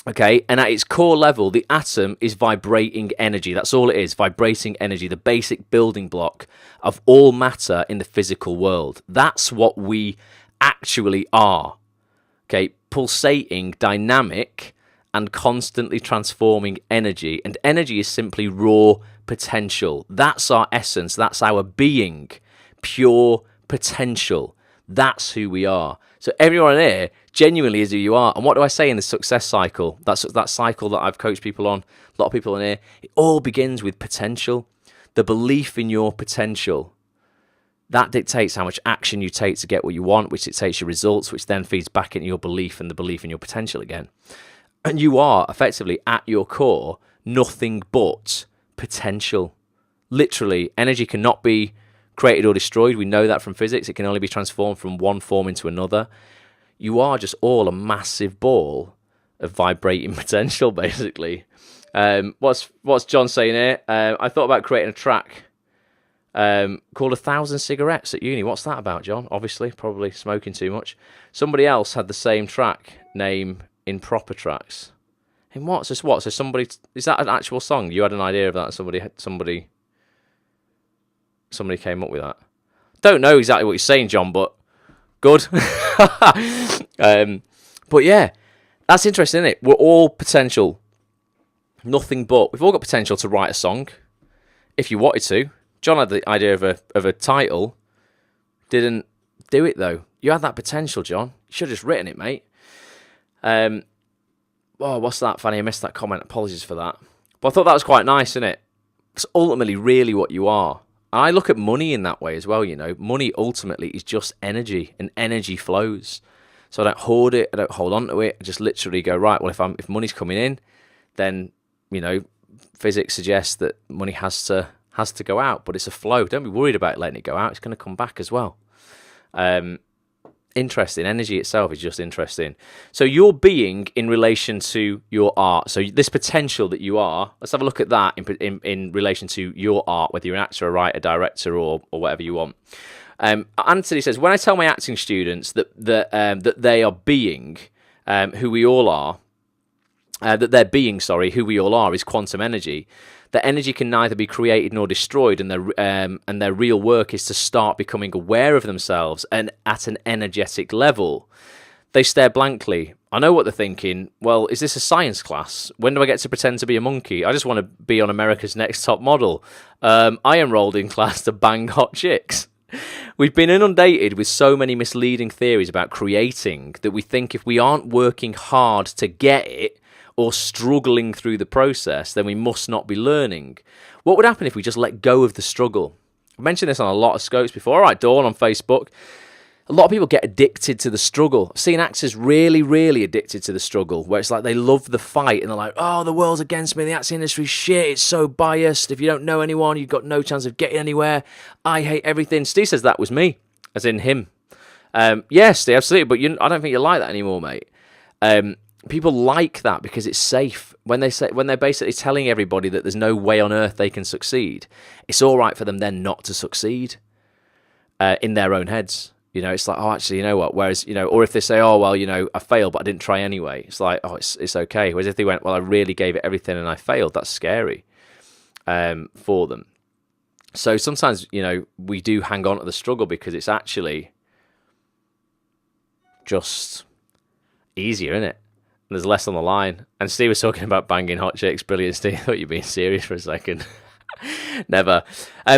Okay, and at its core level, the atom is vibrating energy. That's all it is, vibrating energy, the basic building block of all matter in the physical world. That's what we actually are. Okay, pulsating, dynamic, and constantly transforming energy. And energy is simply raw potential. That's our essence. That's our being. Pure potential. That's who we are. So everyone here genuinely is who you are. And what do I say in the success cycle? That's that cycle that I've coached people on. A lot of people in here. It all begins with potential. The belief in your potential. That dictates how much action you take to get what you want, which dictates your results, which then feeds back into your belief and the belief in your potential again. And you are effectively at your core nothing but potential. Literally, energy cannot be created or destroyed. We know that from physics. It can only be transformed from one form into another. You are just all a massive ball of vibrating potential, basically. What's John saying here? I thought about creating a track called 1,000 Cigarettes at uni. What's that about, John? Obviously, probably smoking too much. Somebody else had the same track name in proper tracks. In what? So what? So somebody, is that an actual song? You had an idea of that? Somebody came up with that. Don't know exactly what you're saying, John, but good. But yeah, that's interesting, isn't it? We're all potential. Nothing but. We've all got potential to write a song if you wanted to. John had the idea of a title. Didn't do it, though. You had that potential, John. You should have just written it, mate. Oh, what's that, Fanny? I missed that comment. Apologies for that. But I thought that was quite nice, isn't it? It's ultimately really what you are. And I look at money in that way as well, you know. Money ultimately is just energy, and energy flows. So I don't hoard it. I don't hold on to it. I just literally go, right, well, if money's coming in, then, you know, physics suggests that money has to go out, but it's a flow. Don't be worried about letting it go out. It's going to come back as well. Interesting. Energy itself is just interesting. So your being in relation to your art. So this potential that you are, let's have a look at that in relation to your art, whether you're an actor, a writer, director, or whatever you want. Anthony says, when I tell my acting students that they are being who we all are, that their being, who we all are, is quantum energy. That energy can neither be created nor destroyed, and their real work is to start becoming aware of themselves and at an energetic level. They stare blankly. I know what they're thinking. Well, is this a science class? When do I get to pretend to be a monkey? I just want to be on America's Next Top Model. I enrolled in class to bang hot chicks. We've been inundated with so many misleading theories about creating that we think if we aren't working hard to get it or struggling through the process, then we must not be learning. What would happen if we just let go of the struggle? I've mentioned this on a lot of scopes before. All right, Dawn on Facebook. A lot of people get addicted to the struggle. I've seen actors really, really addicted to the struggle, where it's like they love the fight and they're like, oh, the world's against me, the acting industry's shit, it's so biased. If you don't know anyone, you've got no chance of getting anywhere. I hate everything. Steve says that was me, as in him. Yes, Steve, absolutely, but I don't think you're like that anymore, mate. People like that because it's safe. When they're basically telling everybody that there's no way on earth they can succeed, it's all right for them then not to succeed in their own heads. It's like, oh, actually, you know what? Whereas, or if they say, oh, well, I failed, but I didn't try anyway. It's like, oh, it's okay. Whereas if they went, well, I really gave it everything and I failed, that's scary for them. So sometimes, we do hang on to the struggle because it's actually just easier, isn't it? And there's less on the line. And Steve was talking about banging hot chicks. Brilliant, Steve. I thought you were being serious for a second. Never.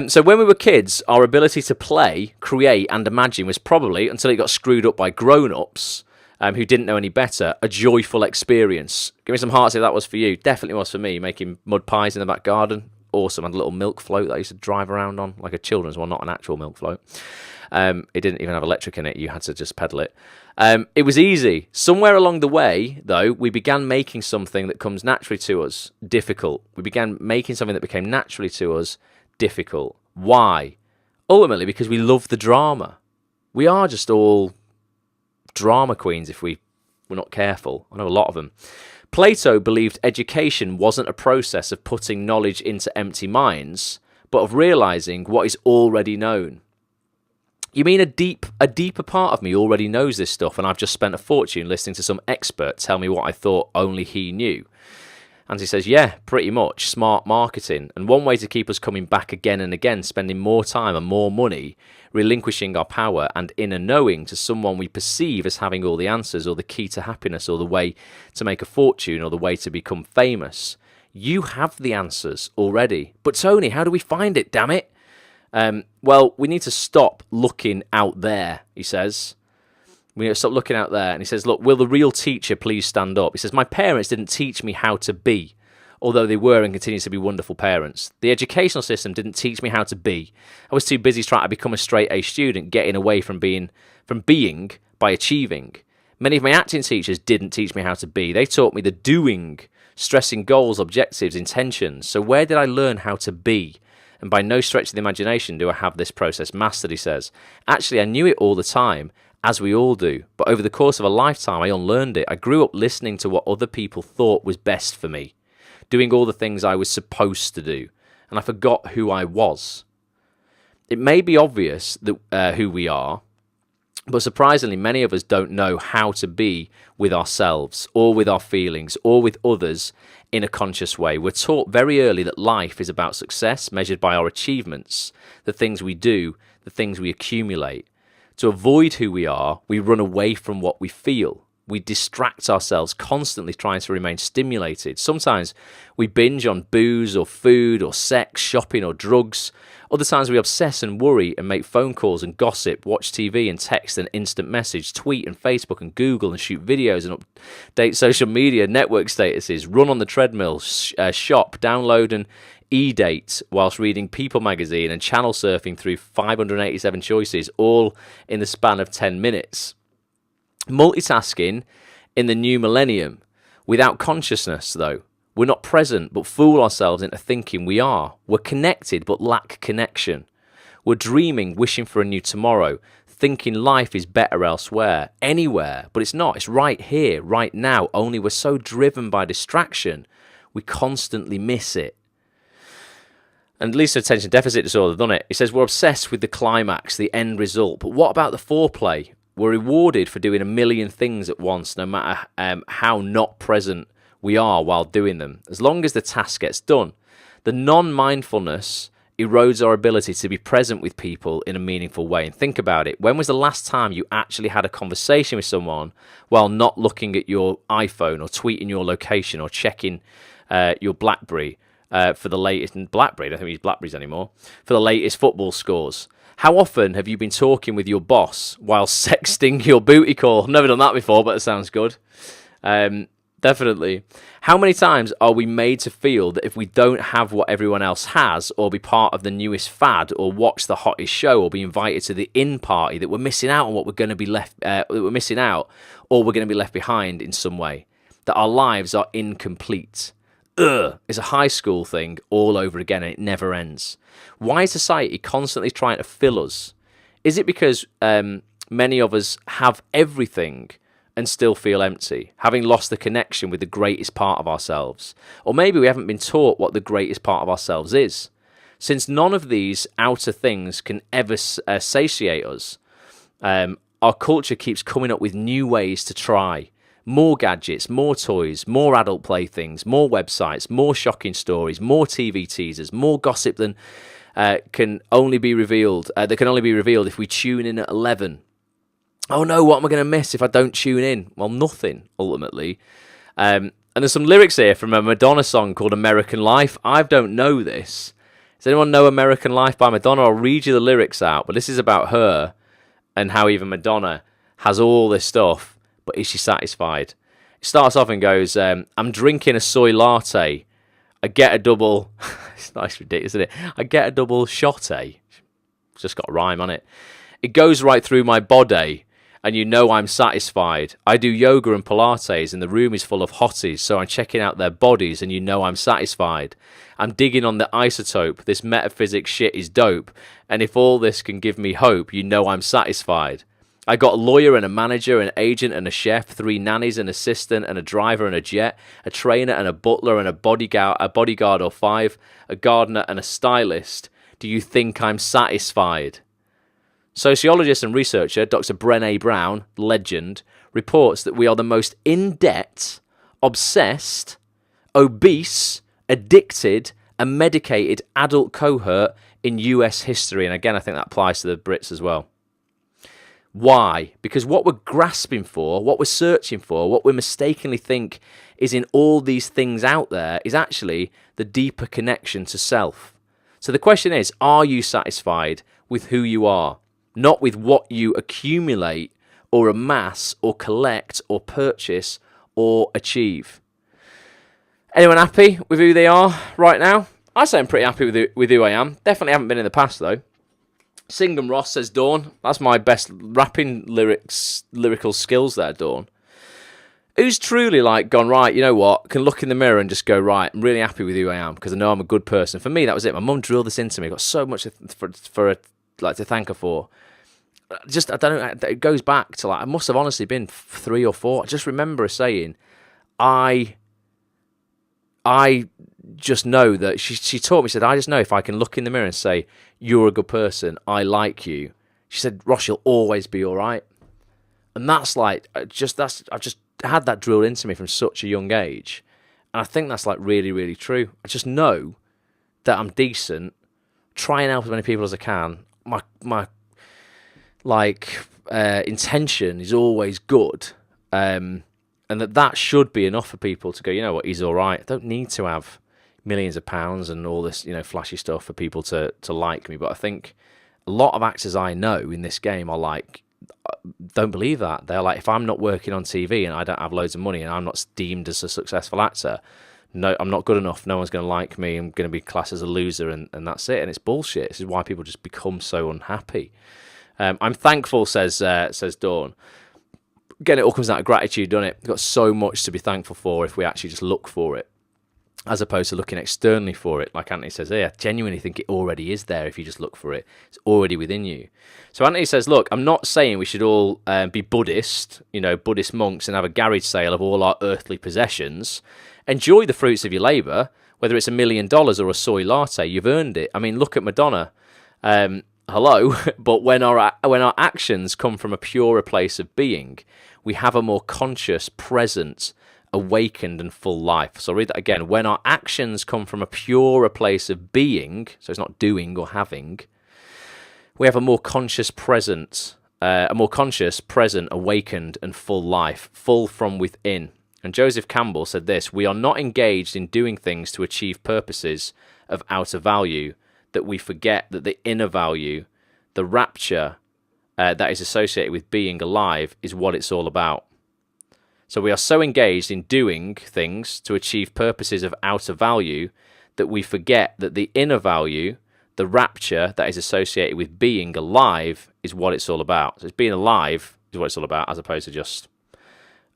So when we were kids, our ability to play, create, and imagine was probably, until it got screwed up by grown-ups who didn't know any better, a joyful experience. Give me some hearts if that was for you. Definitely was for me, making mud pies in the back garden. Awesome. I had a little milk float that I used to drive around on, like a children's one, not an actual milk float. It didn't even have electric in it. You had to just pedal it. It was easy. Somewhere along the way, though, we began making something that comes naturally to us difficult. We began making something that became naturally to us difficult. Why? Ultimately, because we love the drama. We are just all drama queens if we're not careful. I know a lot of them. Plato believed education wasn't a process of putting knowledge into empty minds, but of realizing what is already known. You mean a deeper part of me already knows this stuff, and I've just spent a fortune listening to some expert tell me what I thought only he knew? And he says, yeah, pretty much. Smart marketing. And one way to keep us coming back again and again, spending more time and more money, relinquishing our power and inner knowing to someone we perceive as having all the answers or the key to happiness or the way to make a fortune or the way to become famous. You have the answers already. But Tony, how do we find it, damn it? Well, we need to stop looking out there, he says. We need to stop looking out there. And he says, look, will the real teacher please stand up? He says, my parents didn't teach me how to be, although they were and continue to be wonderful parents. The educational system didn't teach me how to be. I was too busy trying to become a straight A student, getting away from being by achieving. Many of my acting teachers didn't teach me how to be. They taught me the doing, stressing goals, objectives, intentions. So where did I learn how to be? And by no stretch of the imagination do I have this process mastered, he says. Actually, I knew it all the time, as we all do. But over the course of a lifetime, I unlearned it. I grew up listening to what other people thought was best for me, doing all the things I was supposed to do. And I forgot who I was. It may be obvious that who we are, but surprisingly, many of us don't know how to be with ourselves or with our feelings or with others in a conscious way. We're taught very early that life is about success measured by our achievements, the things we do, the things we accumulate. To avoid who we are, we run away from what we feel. We distract ourselves constantly trying to remain stimulated. Sometimes we binge on booze or food or sex, shopping or drugs. Other times we obsess and worry and make phone calls and gossip, watch TV and text and instant message, tweet and Facebook and Google and shoot videos and update social media network statuses, run on the treadmill, shop, download and e-date whilst reading People magazine and channel surfing through 587 choices, all in the span of 10 minutes. Multitasking in the new millennium. Without consciousness, though. We're not present, but fool ourselves into thinking we are. We're connected, but lack connection. We're dreaming, wishing for a new tomorrow, thinking life is better elsewhere, anywhere, but it's not. It's right here, right now, only we're so driven by distraction, we constantly miss it. And leads to attention deficit disorder, doesn't it? He says we're obsessed with the climax, the end result, but what about the foreplay? We're rewarded for doing a million things at once, no matter how not present we are while doing them, as long as the task gets done. The non-mindfulness erodes our ability to be present with people in a meaningful way. And think about it. When was the last time you actually had a conversation with someone while not looking at your iPhone or tweeting your location or checking your BlackBerry for the latest... BlackBerry, I don't think we use BlackBerries anymore. For the latest football scores. How often have you been talking with your boss while sexting your booty call? Never done that before, but it sounds good. Definitely. How many times are we made to feel that if we don't have what everyone else has, or be part of the newest fad, or watch the hottest show, or be invited to the in party, that we're missing out on what we're going to be left, that we're missing out, or we're going to be left behind in some way, that our lives are incomplete? It's a high school thing all over again, and it never ends. Why is society constantly trying to fill us? Is it because many of us have everything and still feel empty, having lost the connection with the greatest part of ourselves? Or maybe we haven't been taught what the greatest part of ourselves is. Since none of these outer things can ever satiate us, our culture keeps coming up with new ways to try. More gadgets, more toys, more adult playthings, more websites, more shocking stories, more TV teasers, more gossip than can only be revealed. That can only be revealed if we tune in at 11. Oh no, what am I going to miss if I don't tune in? Well, nothing, ultimately. And there's some lyrics here from a Madonna song called American Life. I don't know this. Does anyone know American Life by Madonna? I'll read you the lyrics out, but this is about her and how even Madonna has all this stuff, but is she satisfied? It starts off and goes, I'm drinking a soy latte. I get a double... it's nice, ridiculous, isn't it? I get a double shot, It's just got a rhyme on it. It goes right through my body, and you know I'm satisfied. I do yoga and Pilates, and the room is full of hotties, so I'm checking out their bodies, and you know I'm satisfied. I'm digging on the isotope. This metaphysics shit is dope, and if all this can give me hope, you know I'm satisfied. I got a lawyer and a manager, an agent and a chef, 3 nannies, an assistant and a driver and a jet, a trainer and a butler and a bodyguard or 5, a gardener and a stylist. Do you think I'm satisfied? Sociologist and researcher Dr. Brené Brown, legend, reports that we are the most in-debt, obsessed, obese, addicted, and medicated adult cohort in US history. And again, I think that applies to the Brits as well. Why? Because what we're grasping for, what we're searching for, what we mistakenly think is in all these things out there is actually the deeper connection to self. So the question is, are you satisfied with who you are? Not with what you accumulate or amass or collect or purchase or achieve. Anyone happy with who they are right now? I say I'm pretty happy with who I am. Definitely haven't been in the past though. Singham Ross, says Dawn. That's my best rapping lyrical skills there, Dawn. Who's truly like gone, right, you know what, can look in the mirror and just go, right, I'm really happy with who I am because I know I'm a good person. For me, that was it. My mum drilled this into me. I got so much to thank her for. Just, I don't know, it goes back to like, I must have honestly been 3 or 4. I just remember her saying, I just know that she taught me, she said, I just know if I can look in the mirror and say, you're a good person, I like you. She said, Ross, you'll always be all right. And that's like, I've just had that drilled into me from such a young age. And I think that's like really, really true. I just know that I'm decent, try and help as many people as I can. My intention is always good. And that should be enough for people to go, you know what, he's all right. I don't need to have millions of pounds and all this, flashy stuff for people to like me. But I think a lot of actors I know in this game are like, don't believe that. They're like, if I'm not working on TV and I don't have loads of money and I'm not deemed as a successful actor, no, I'm not good enough. No one's going to like me. I'm going to be classed as a loser, and that's it. And it's bullshit. This is why people just become so unhappy. I'm thankful, says Dawn. Again, it all comes out of gratitude, doesn't it? We've got so much to be thankful for if we actually just look for it, as opposed to looking externally for it. Like Anthony says here, I genuinely think it already is there if you just look for it. It's already within you. So Anthony says, look, I'm not saying we should all be Buddhist, Buddhist monks and have a garage sale of all our earthly possessions. Enjoy the fruits of your labour, whether it's $1 million or a soy latte, you've earned it. I mean, look at Madonna. Hello, but when our actions come from a purer place of being, we have a more conscious, present, awakened and full life. So I'll read that again. When our actions come from a purer place of being, so it's not doing or having, we have a more conscious present, awakened and full life, full from within. And Joseph Campbell said this: we are not engaged in doing things to achieve purposes of outer value, that we forget that the inner value, the rapture that is associated with being alive, is what it's all about. So we are so engaged in doing things to achieve purposes of outer value that we forget that the inner value, the rapture that is associated with being alive, is what it's all about. So it's being alive is what it's all about, as opposed to just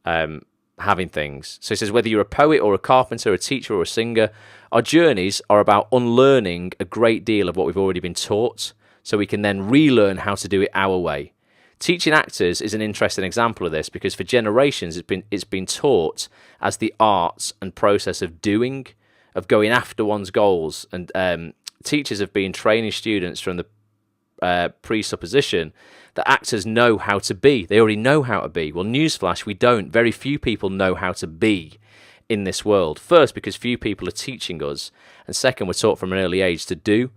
having things. So he says, whether you're a poet or a carpenter, a teacher or a singer, our journeys are about unlearning a great deal of what we've already been taught, so we can then relearn how to do it our way. Teaching actors is an interesting example of this, because for generations it's been taught as the art and process of doing, of going after one's goals, and teachers have been training students from the presupposition that actors know how to be. They already know how to be. Well, newsflash, we don't. Very few people know how to be in this world. First, because few people are teaching us, and second, we're taught from an early age to do.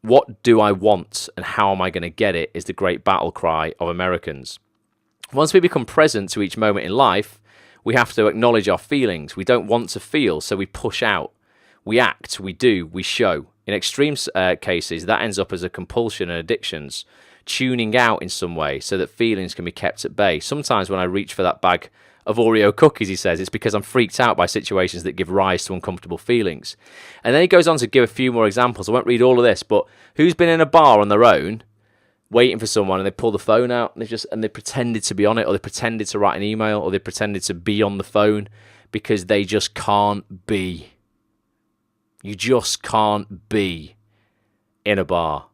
What do I want and how am I going to get it is the great battle cry of Americans. Once we become present to each moment in life, we have to acknowledge our feelings. We don't want to feel, so we push out. We act, we do, we show. In extreme cases, that ends up as a compulsion and addictions, tuning out in some way so that feelings can be kept at bay. Sometimes when I reach for that bag of Oreo cookies, he says, it's because I'm freaked out by situations that give rise to uncomfortable feelings. And then he goes on to give a few more examples. I won't read all of this, but who's been in a bar on their own, waiting for someone, and they pull the phone out and they pretended to be on it, or they pretended to write an email, or they pretended to be on the phone because they just can't be. You just can't be in a bar.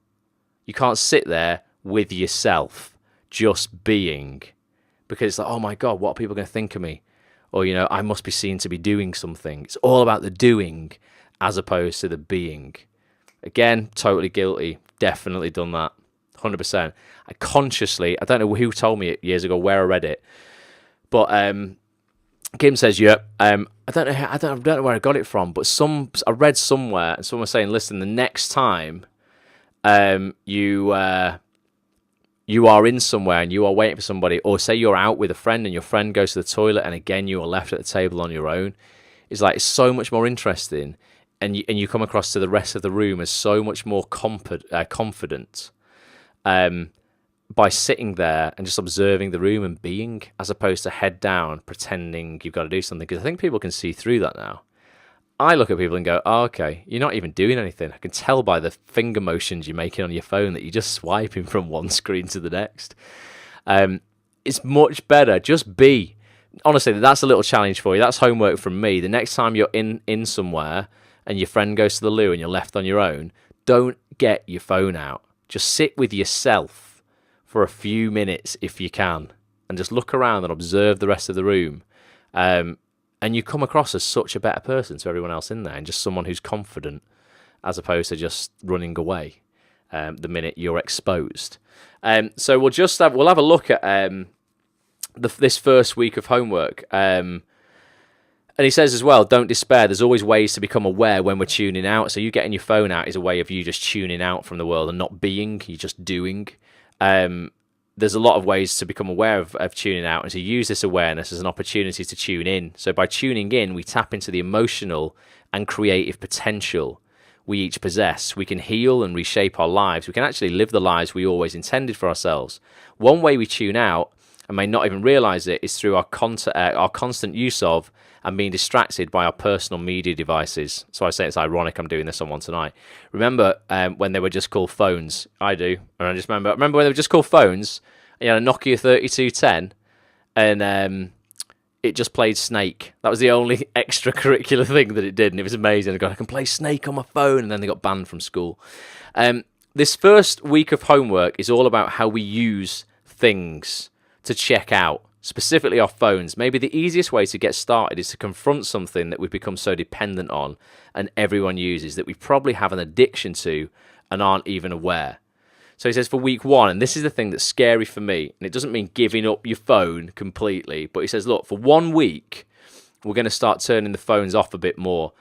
You can't sit there with yourself, just being. Because it's like, oh my God, what are people going to think of me? Or, I must be seen to be doing something. It's all about the doing as opposed to the being. Again, totally guilty. Definitely done that. 100%. I don't know who told me it years ago, where I read it. But Kim says, I don't know where I got it from, but I read somewhere, and someone was saying, listen, the next time you are in somewhere and you are waiting for somebody, or say you're out with a friend and your friend goes to the toilet and again you are left at the table on your own, it's so much more interesting, and you come across to the rest of the room as so much more confident by sitting there and just observing the room and being, as opposed to head down pretending you've got to do something. Because I think people can see through that now. I look at people and go, oh, okay, you're not even doing anything. I can tell by the finger motions you're making on your phone that you're just swiping from one screen to the next. It's much better. Just be. Honestly, that's a little challenge for you. That's homework from me. The next time you're in somewhere and your friend goes to the loo and you're left on your own, don't get your phone out. Just sit with yourself for a few minutes if you can, and just look around and observe the rest of the room. And you come across as such a better person to everyone else in there, and just someone who's confident, as opposed to just running away the minute you're exposed. So we'll have a look at this first week of homework. And he says as well, don't despair. There's always ways to become aware when we're tuning out. So you getting your phone out is a way of you just tuning out from the world and not being. You're just doing. There's a lot of ways to become aware of tuning out and to use this awareness as an opportunity to tune in. So by tuning in, we tap into the emotional and creative potential we each possess. We can heal and reshape our lives. We can actually live the lives we always intended for ourselves. One way we tune out, and may not even realize it, is through our constant use of and being distracted by our personal media devices. So I say it's ironic I'm doing this on one tonight. Remember when they were just called phones? I do. And I remember when they were just called phones, you had a Nokia 3210, and it just played Snake. That was the only extracurricular thing that it did, and it was amazing. I can play Snake on my phone, and then they got banned from school. This first week of homework is all about how we use things to check out, specifically our phones. Maybe the easiest way to get started is to confront something that we've become so dependent on and everyone uses, that we probably have an addiction to and aren't even aware. So he says for week one, and this is the thing that's scary for me, and it doesn't mean giving up your phone completely, but he says, look, for 1 week, we're going to start turning the phones off a bit more.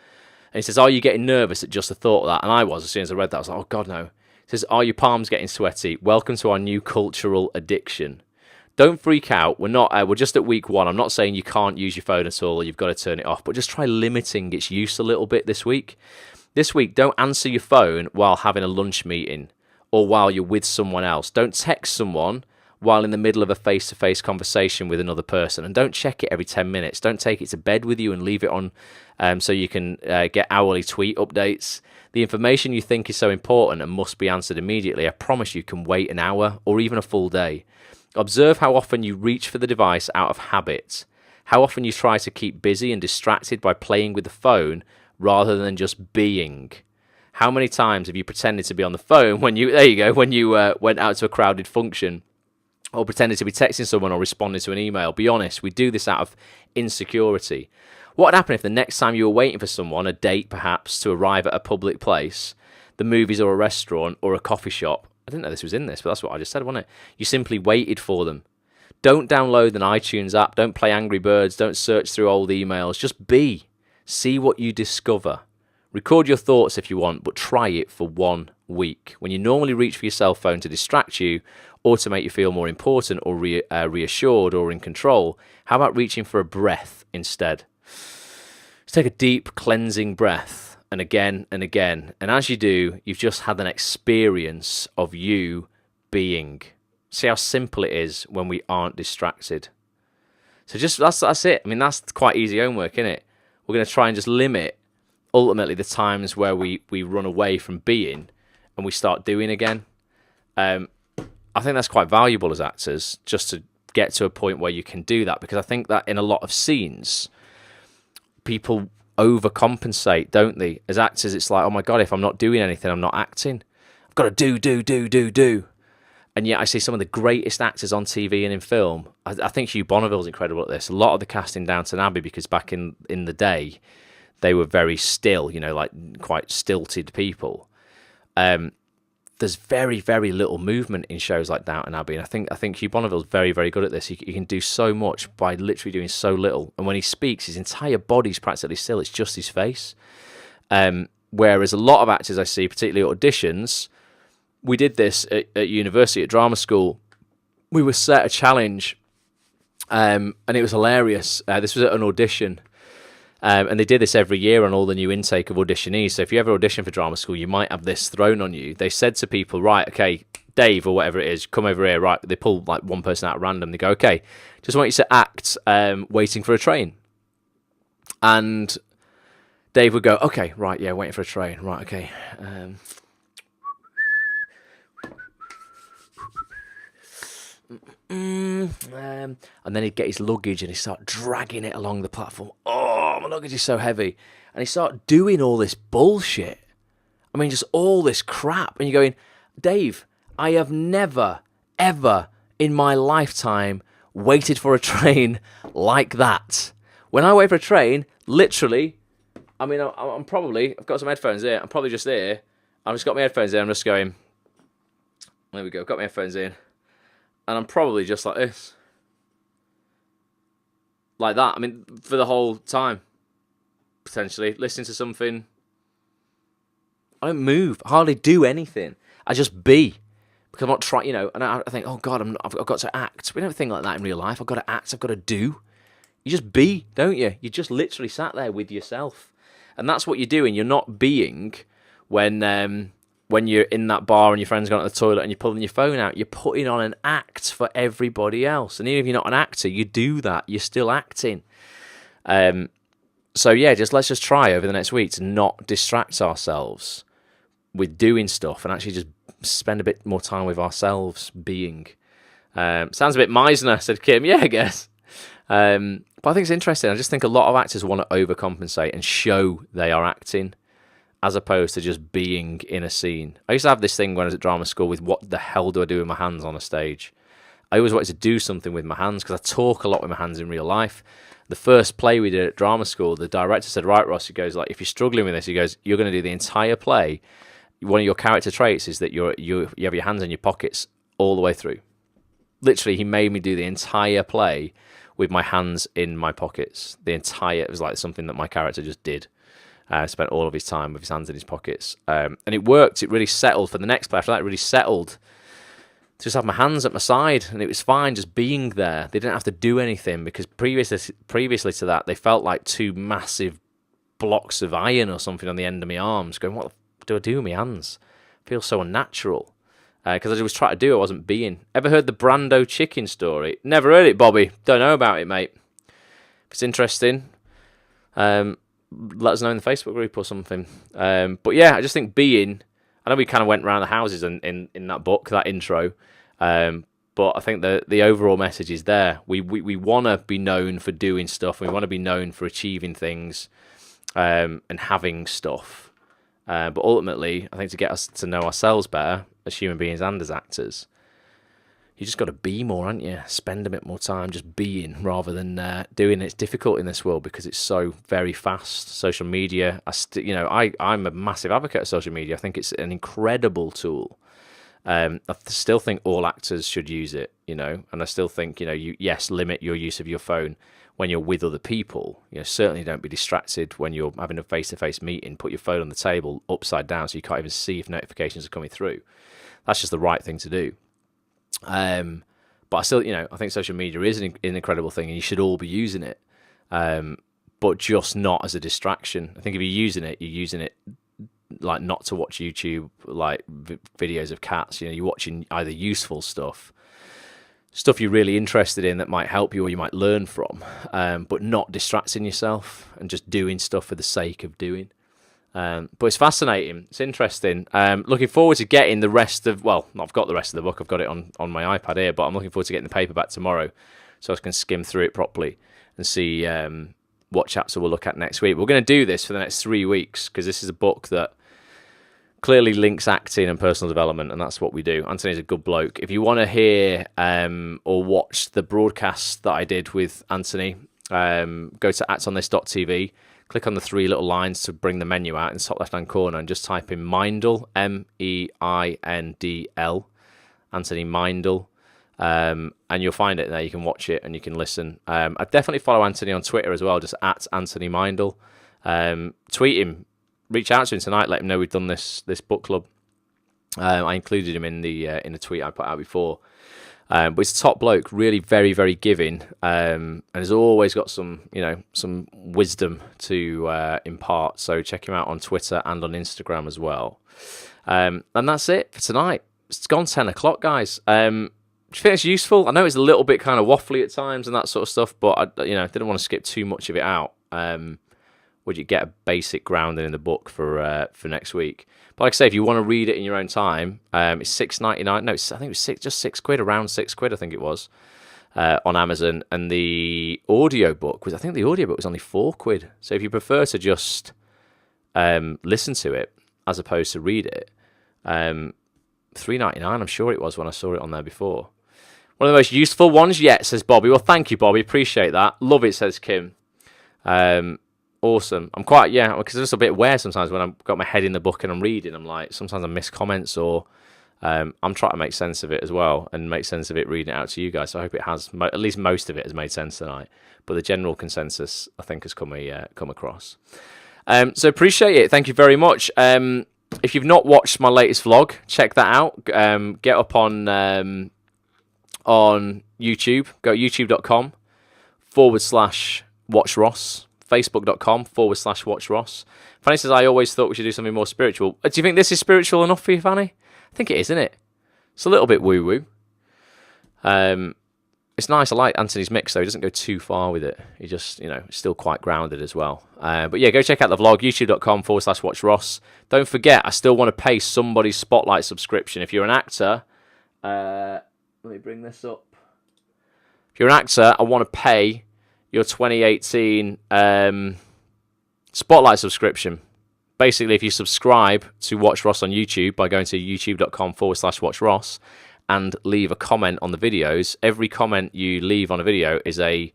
And he says, are you getting nervous at just the thought of that? And I was, as soon as I read that, I was like, oh God, no. He says, are your palms getting sweaty? Welcome to our new cultural addiction. Don't freak out. We're just at week 1. I'm not saying you can't use your phone at all or you've got to turn it off, but just try limiting its use a little bit this week. This week, don't answer your phone while having a lunch meeting or while you're with someone else. Don't text someone while in the middle of a face-to-face conversation with another person. And don't check it every 10 minutes. Don't take it to bed with you and leave it on so you can get hourly tweet updates. The information you think is so important and must be answered immediately, I promise you can wait an hour or even a full day. Observe how often you reach for the device out of habit. How often you try to keep busy and distracted by playing with the phone rather than just being. How many times have you pretended to be on the phone when you went out to a crowded function? Or pretended to be texting someone or responding to an email. Be honest, we do this out of insecurity. What would happen if the next time you were waiting for someone, a date perhaps, to arrive at a public place, the movies or a restaurant or a coffee shop? I didn't know this was in this, but that's what I just said, wasn't it? You simply waited for them. Don't download an iTunes app. Don't play Angry Birds. Don't search through old emails. Just be. See what you discover. Record your thoughts if you want, but try it for 1 week. When you normally reach for your cell phone to distract you or to make you feel more important or reassured or in control, how about reaching for a breath instead? Just take a deep cleansing breath and again and again. And as you do, you've just had an experience of you being. See how simple it is when we aren't distracted. So just that's it. I mean, that's quite easy homework, isn't it? We're going to try and just limit ultimately the times where we run away from being and we start doing again. I think that's quite valuable as actors, just to get to a point where you can do that, because I think that in a lot of scenes, people overcompensate, don't they? As actors, it's like, oh my God, if I'm not doing anything, I'm not acting. I've got to do. And yet I see some of the greatest actors on TV and in film. I think Hugh Bonneville's incredible at this. A lot of the cast in Downton Abbey, because back in the day, they were very still, like quite stilted people. There's very, very little movement in shows like Downton Abbey, and I think Hugh Bonneville's very, very good at this. He can do so much by literally doing so little, and when he speaks, his entire body's practically still. It's just his face. Whereas a lot of actors I see, particularly at auditions, we did this at university, at drama school. We were set a challenge, and it was hilarious. This was at an audition. And they did this every year on all the new intake of auditionees. So if you ever audition for drama school, you might have this thrown on you. They said to people, right, okay, Dave or whatever it is, come over here. Right, they pull like one person out at random. They go, okay, just want you to act waiting for a train. And Dave would go, okay, right, yeah, waiting for a train. Right, okay. And then he'd get his luggage and he'd start dragging it along the platform. Oh, my luggage is so heavy. And he'd start doing all this bullshit. I mean, just all this crap. And you're going, Dave, I have never, ever in my lifetime waited for a train like that. When I wait for a train, literally, I mean, I've got some headphones here. I'm probably just there. I've just got my headphones there. I'm just going, there we go. Got my headphones in. And I'm probably just like this. Like that. I mean, for the whole time. Potentially. Listening to something. I don't move. I hardly do anything. I just be. Because I'm not trying, and I think, oh God, I've got to act. We don't think like that in real life. I've got to act. I've got to do. You just be, don't you? You just literally sat there with yourself. And that's what you're doing. You're not being when you're in that bar and your friend's gone to the toilet and you're pulling your phone out. You're putting on an act for everybody else. And even if you're not an actor, you do that. You're still acting. So yeah, let's just try over the next week to not distract ourselves with doing stuff and actually just spend a bit more time with ourselves being. Sounds a bit Meisner, said Kim. Yeah, I guess. But I think it's interesting. I just think a lot of actors want to overcompensate and show they are acting, as opposed to just being in a scene. I used to have this thing when I was at drama school with what the hell do I do with my hands on a stage? I always wanted to do something with my hands because I talk a lot with my hands in real life. The first play we did at drama school, the director said, right, Ross, he goes, like, if you're struggling with this, he goes, you're going to do the entire play. One of your character traits is that you have your hands in your pockets all the way through. Literally, he made me do the entire play with my hands in my pockets. It was like something that my character just did. Spent all of his time with his hands in his pockets. And it worked. It really settled for the next play. After that, it really settled to just have my hands at my side, and it was fine just being there. They didn't have to do anything, because previously to that, they felt like two massive blocks of iron or something on the end of my arms, going, what do I do with my hands? It feels so unnatural. Because I was trying to do, I wasn't being. Ever heard the Brando chicken story? Never heard it, Bobby. Don't know about it, mate. If it's interesting, let us know in the Facebook group or something. But yeah, I just think being... I know we kind of went around the houses in that book, that intro, but I think the overall message is there. We want to be known for doing stuff. We want to be known for achieving things and having stuff. But ultimately, I think to get us to know ourselves better as human beings and as actors, you just got to be more, haven't you? Spend a bit more time just being rather than doing. It's difficult in this world because it's so very fast. Social media, I'm a massive advocate of social media. I think it's an incredible tool. I still think all actors should use it, and I still think, limit your use of your phone when you're with other people. Certainly don't be distracted when you're having a face-to-face meeting. Put your phone on the table upside down so you can't even see if notifications are coming through. That's just the right thing to do. But I still, I think social media is an incredible thing, and you should all be using it, but just not as a distraction. I think if you're using it like not to watch YouTube, like videos of cats. You're watching either useful stuff you're really interested in that might help you or you might learn from, but not distracting yourself and just doing stuff for the sake of doing. But it's fascinating. It's interesting. Looking forward to getting the rest of... Well, I've got the rest of the book. I've got it on my iPad here, but I'm looking forward to getting the paperback tomorrow so I can skim through it properly and see what chapter we'll look at next week. We're going to do this for the next 3 weeks because this is a book that clearly links acting and personal development, and that's what we do. Anthony's a good bloke. If you want to hear or watch the broadcast that I did with Anthony, go to actonthis.tv. Click on the 3 little lines to bring the menu out in the top left-hand corner and just type in Meindl, Meindl, Anthony Meindl, and you'll find it there. You can watch it and you can listen. I definitely follow Anthony on Twitter as well, just at Anthony Meindl. Tweet him, reach out to him tonight, let him know we've done this book club. I included him in the tweet I put out before. But he's a top bloke, really very, very giving, and has always got some wisdom to impart. So check him out on Twitter and on Instagram as well. And that's it for tonight. It's gone 10 o'clock, guys. Do you think it's useful? I know it's a little bit kind of waffly at times and that sort of stuff, but I didn't want to skip too much of it out. Would you get a basic grounding in the book for next week? But like I say, if you want to read it in your own time, it's $6.99. No, I think it was just £6, around £6, I think it was, on Amazon. And the audiobook was only £4. So if you prefer to just listen to it as opposed to read it, $3.99, I'm sure it was when I saw it on there before. One of the most useful ones yet, says Bobby. Well, thank you, Bobby. Appreciate that. Love it, says Kim. Awesome. I'm quite, because it's a bit weird sometimes when I've got my head in the book and I'm reading. I'm like, sometimes I miss comments or I'm trying to make sense of it as well and make sense of it reading it out to you guys. So I hope it has, at least most of it has made sense tonight. But the general consensus, I think, has come across. So appreciate it. Thank you very much. If you've not watched my latest vlog, check that out. Get up on YouTube. Go to youtube.com/Watch Ross. Facebook.com/Watch Ross. Fanny says, I always thought we should do something more spiritual. Do you think this is spiritual enough for you, Fanny? I think it is, isn't it? It's a little bit woo-woo. It's nice. I like Anthony's mix, though. He doesn't go too far with it. He just, still quite grounded as well. But yeah, go check out the vlog, youtube.com/Watch Ross. Don't forget, I still want to pay somebody's Spotlight subscription. If you're an actor, let me bring this up. If you're an actor, I want to pay your 2018 Spotlight subscription. Basically, if you subscribe to Watch Ross on YouTube by going to youtube.com/Watch Ross and leave a comment on the videos, every comment you leave on a video is a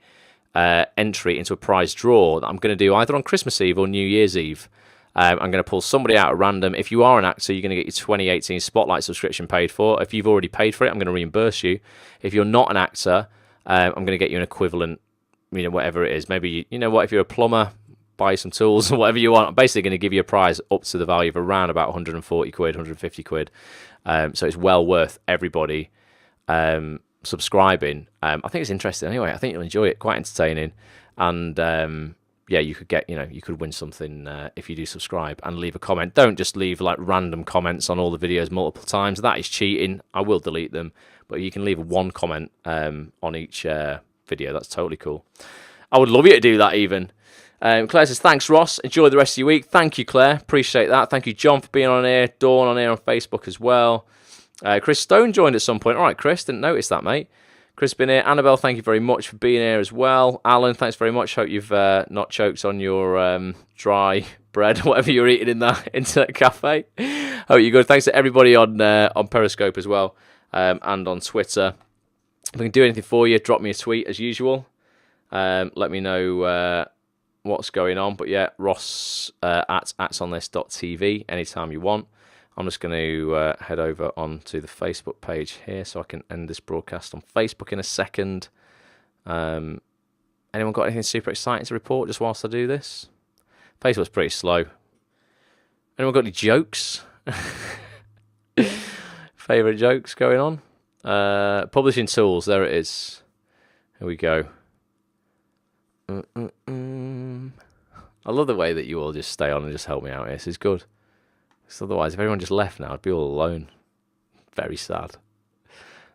entry into a prize draw that I'm going to do either on Christmas Eve or New Year's Eve. I'm going to pull somebody out at random. If you are an actor, you're going to get your 2018 Spotlight subscription paid for. If you've already paid for it, I'm going to reimburse you. If you're not an actor, I'm going to get you an equivalent whatever it is. Maybe, if you're a plumber, buy some tools or whatever you want. I'm basically going to give you a prize up to the value of around about 140 quid, 150 quid. So it's well worth everybody subscribing. I think it's interesting anyway. I think you'll enjoy it, quite entertaining. And you could get, you could win something if you do subscribe and leave a comment. Don't just leave like random comments on all the videos multiple times. That is cheating. I will delete them, but you can leave one comment on each video. That's totally cool. I would love you to do that even. Claire says, thanks, Ross. Enjoy the rest of your week. Thank you, Claire. Appreciate that. Thank you, John, for being on here. Dawn on here on Facebook as well. Chris Stone joined at some point. All right, Chris, didn't notice that, mate. Chris been here. Annabelle, thank you very much for being here as well. Alan, thanks very much. Hope you've not choked on your dry bread, whatever you're eating in that internet cafe. Hope you're good. Thanks to everybody on Periscope as well, and on Twitter. If I can do anything for you, drop me a tweet as usual. Let me know what's going on. But yeah, Ross at atsonthis.tv anytime you want. I'm just going to head over onto the Facebook page here so I can end this broadcast on Facebook in a second. Anyone got anything super exciting to report just whilst I do this? Facebook's pretty slow. Anyone got any jokes? Favourite jokes going on? Publishing tools, there it is. Here we go. I love the way that you all just stay on and just help me out here. This is good. Because otherwise, if everyone just left now, I'd be all alone. Very sad.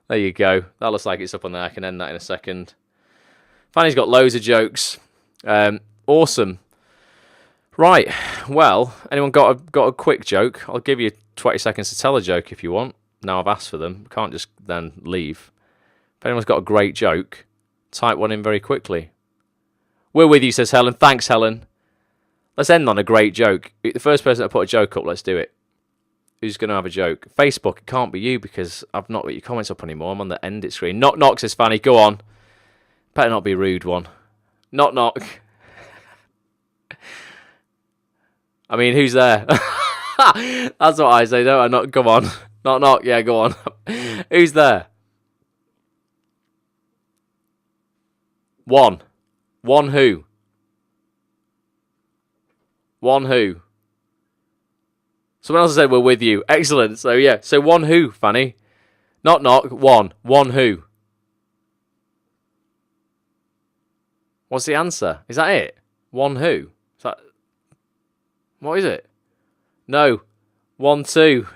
There you go. That looks like it's up on there. I can end that in a second. Fanny's got loads of jokes. Awesome. Right. Well, anyone got a quick joke? I'll give you 20 seconds to tell a joke if you want. Now I've asked for them. Can't just then leave. If anyone's got a great joke, type one in very quickly. We're with you, says Helen. Thanks, Helen. Let's end on a great joke. The first person to put a joke up, let's do it. Who's going to have a joke? Facebook, it can't be you because I've not got your comments up anymore. I'm on the end it screen. Knock, knock, says Fanny. Go on. Better not be a rude one. Knock, knock. I mean, who's there? That's what I say, don't I? Not, come on. Knock, knock. Yeah, go on. Who's there? One. One who? One who? Someone else said we're with you. Excellent. So yeah. So one who, Fanny? Knock knock. One. One who? What's the answer? Is that it? One who? Is that? What is it? No. 1 2.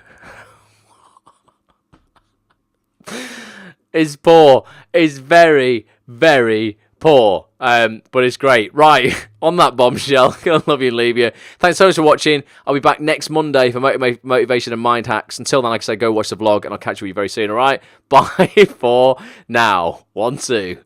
Is poor. Is very, very poor. But it's great. Right, on that bombshell, I love you and leave you. Thanks so much for watching. I'll be back next Monday for motivation and mind hacks. Until then, like I say, go watch the vlog and I'll catch you very soon, alright? Bye for now. 1 2.